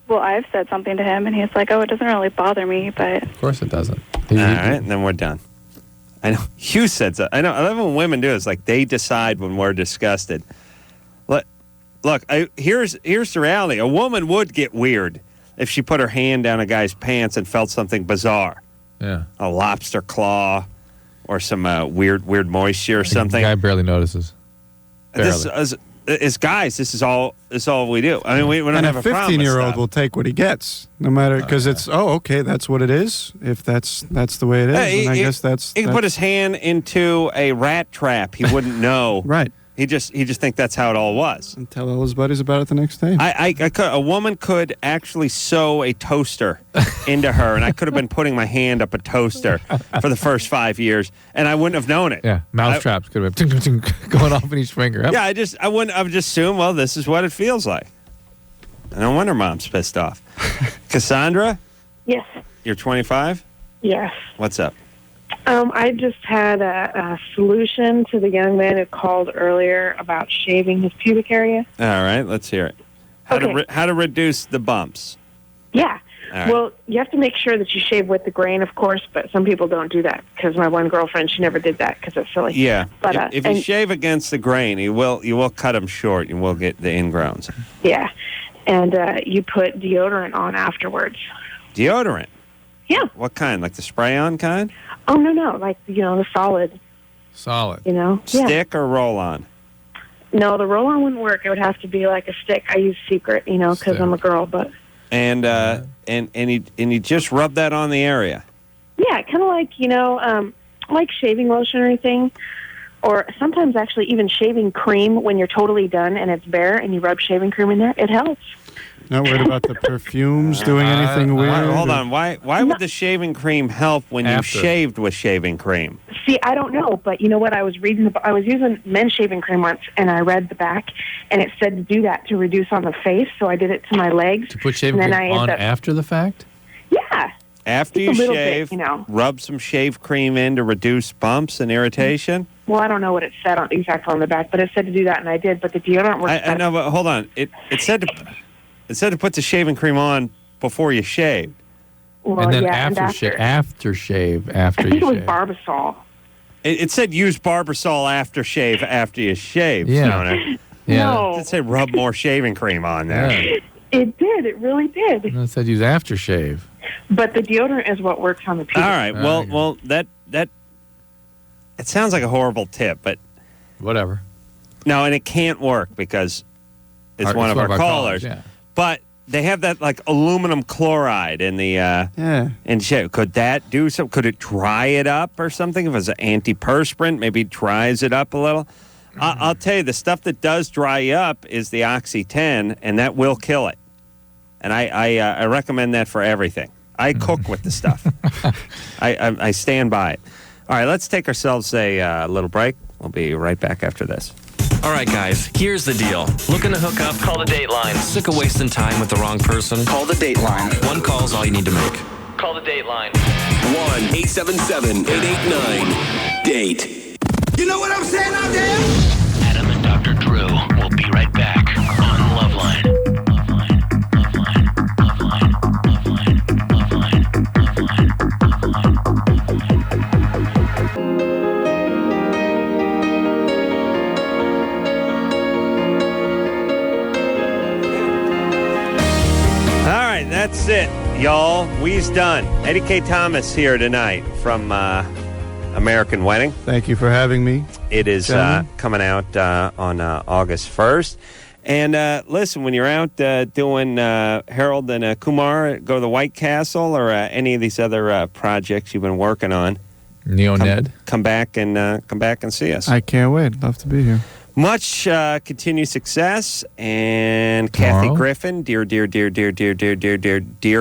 Well, I've said something to him, and he's like, it doesn't really bother me, but... Of course it doesn't. All right, then we're done. I know. You said so. I know. I love when women do it. It's like they decide when we're disgusted. Look, here's the reality. A woman would get weird if she put her hand down a guy's pants and felt something bizarre. Yeah. A lobster claw or some weird moisture or something. The guy barely notices. Barely. as guys, this is all we do. I mean, we don't have a problem with 15-year-old will take what he gets, no matter, because it's, okay, that's what it is. If that's the way it is, then I guess that's... He can put his hand into a rat trap. He wouldn't know. Right. He just think that's how it all was. And tell all his buddies about it the next day. A woman could actually sew a toaster into her, and I could have been putting my hand up a toaster for the first 5 years, and I wouldn't have known it. Yeah, mouse traps could have been going off in each finger. Yep. Yeah, I would just assume, well, this is what it feels like. And no wonder Mom's pissed off. Cassandra? Yes. You're 25? Yes. What's up? I just had a solution to the young man who called earlier about shaving his pubic area. All right, let's hear it. How to reduce the bumps? Yeah. All right. Well, you have to make sure that you shave with the grain, of course, but some people don't do that. Because my one girlfriend, she never did that because it's silly. Yeah. But if you shave against the grain, you will cut them short. You will get the ingrowns. Yeah, and you put deodorant on afterwards. Deodorant? Yeah. What kind? Like the spray-on kind? Oh no, like the solid. Solid. Stick or roll-on? No, the roll-on wouldn't work. It would have to be like a stick. I use Secret, because I'm a girl, but. And you just rub that on the area. Yeah, kind of like like shaving lotion or anything, or sometimes actually even shaving cream when you're totally done and it's bare, and you rub shaving cream in there. It helps. Not worried about the perfumes doing anything weird? Hold on. Why would the shaving cream help when you shaved with shaving cream? See, I don't know, but you know what? I was using men's shaving cream once, and I read the back, and it said to do that to reduce on the face, so I did it to my legs. To put shaving cream on after the fact? Yeah. After you shave, rub some shave cream in to reduce bumps and irritation? Well, I don't know what it said exactly on the back, but it said to do that, and I did, but the deodorant works I know, but hold on. It said to put the shaving cream on before you shaved. Well, and then after you shave. I think it was Barbasol. It said use Barbasol aftershave after you shave, Stoner. Yeah. No. It did say rub more shaving cream on there. Yeah. It did. It really did. And it said use aftershave. But the deodorant is what works on the pubic. All right. Well, that it sounds like a horrible tip, but whatever. No, and it can't work because it's one of our callers. Yeah. But they have that like aluminum chloride in the and shit. Could that do something? Could it dry it up or something? If it's an antiperspirant, maybe dries it up a little. I'll tell you, the stuff that does dry you up is the Oxy 10, and that will kill it. And I recommend that for everything. I cook with the stuff. I stand by it. All right, let's take ourselves a little break. We'll be right back after this. All right, guys, here's the deal. Looking to hook up? Call the Dateline. Sick of wasting time with the wrong person? Call the Dateline. One call's all you need to make. Call the Dateline. 1-877-889-DATE. You know what I'm saying out there? Adam and Dr. Drew will be right back on LoveLine. That's it, y'all. We's done. Eddie Kaye Thomas here tonight from American Wedding. Thank you for having me. It is coming out on August 1st. And listen, when you're out doing Harold and Kumar, go to the White Castle or any of these other projects you've been working on. Ned. Come back and see us. I can't wait. Love to be here. Much continued success, and Kathy Griffin, dear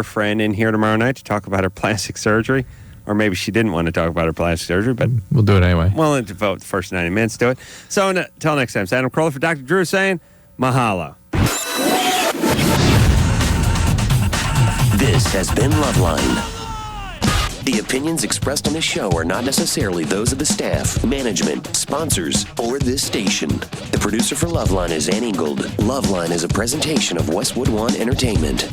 friend, in here tomorrow night to talk about her plastic surgery. Or maybe she didn't want to talk about her plastic surgery, but we'll do it anyway. We'll devote the first 90 minutes to it. So until next time, it's Adam Carolla for Dr. Drew saying mahalo. This has been LoveLine. The opinions expressed on this show are not necessarily those of the staff, management, sponsors, or this station. The producer for LoveLine is Ann Ingold. LoveLine is a presentation of Westwood One Entertainment.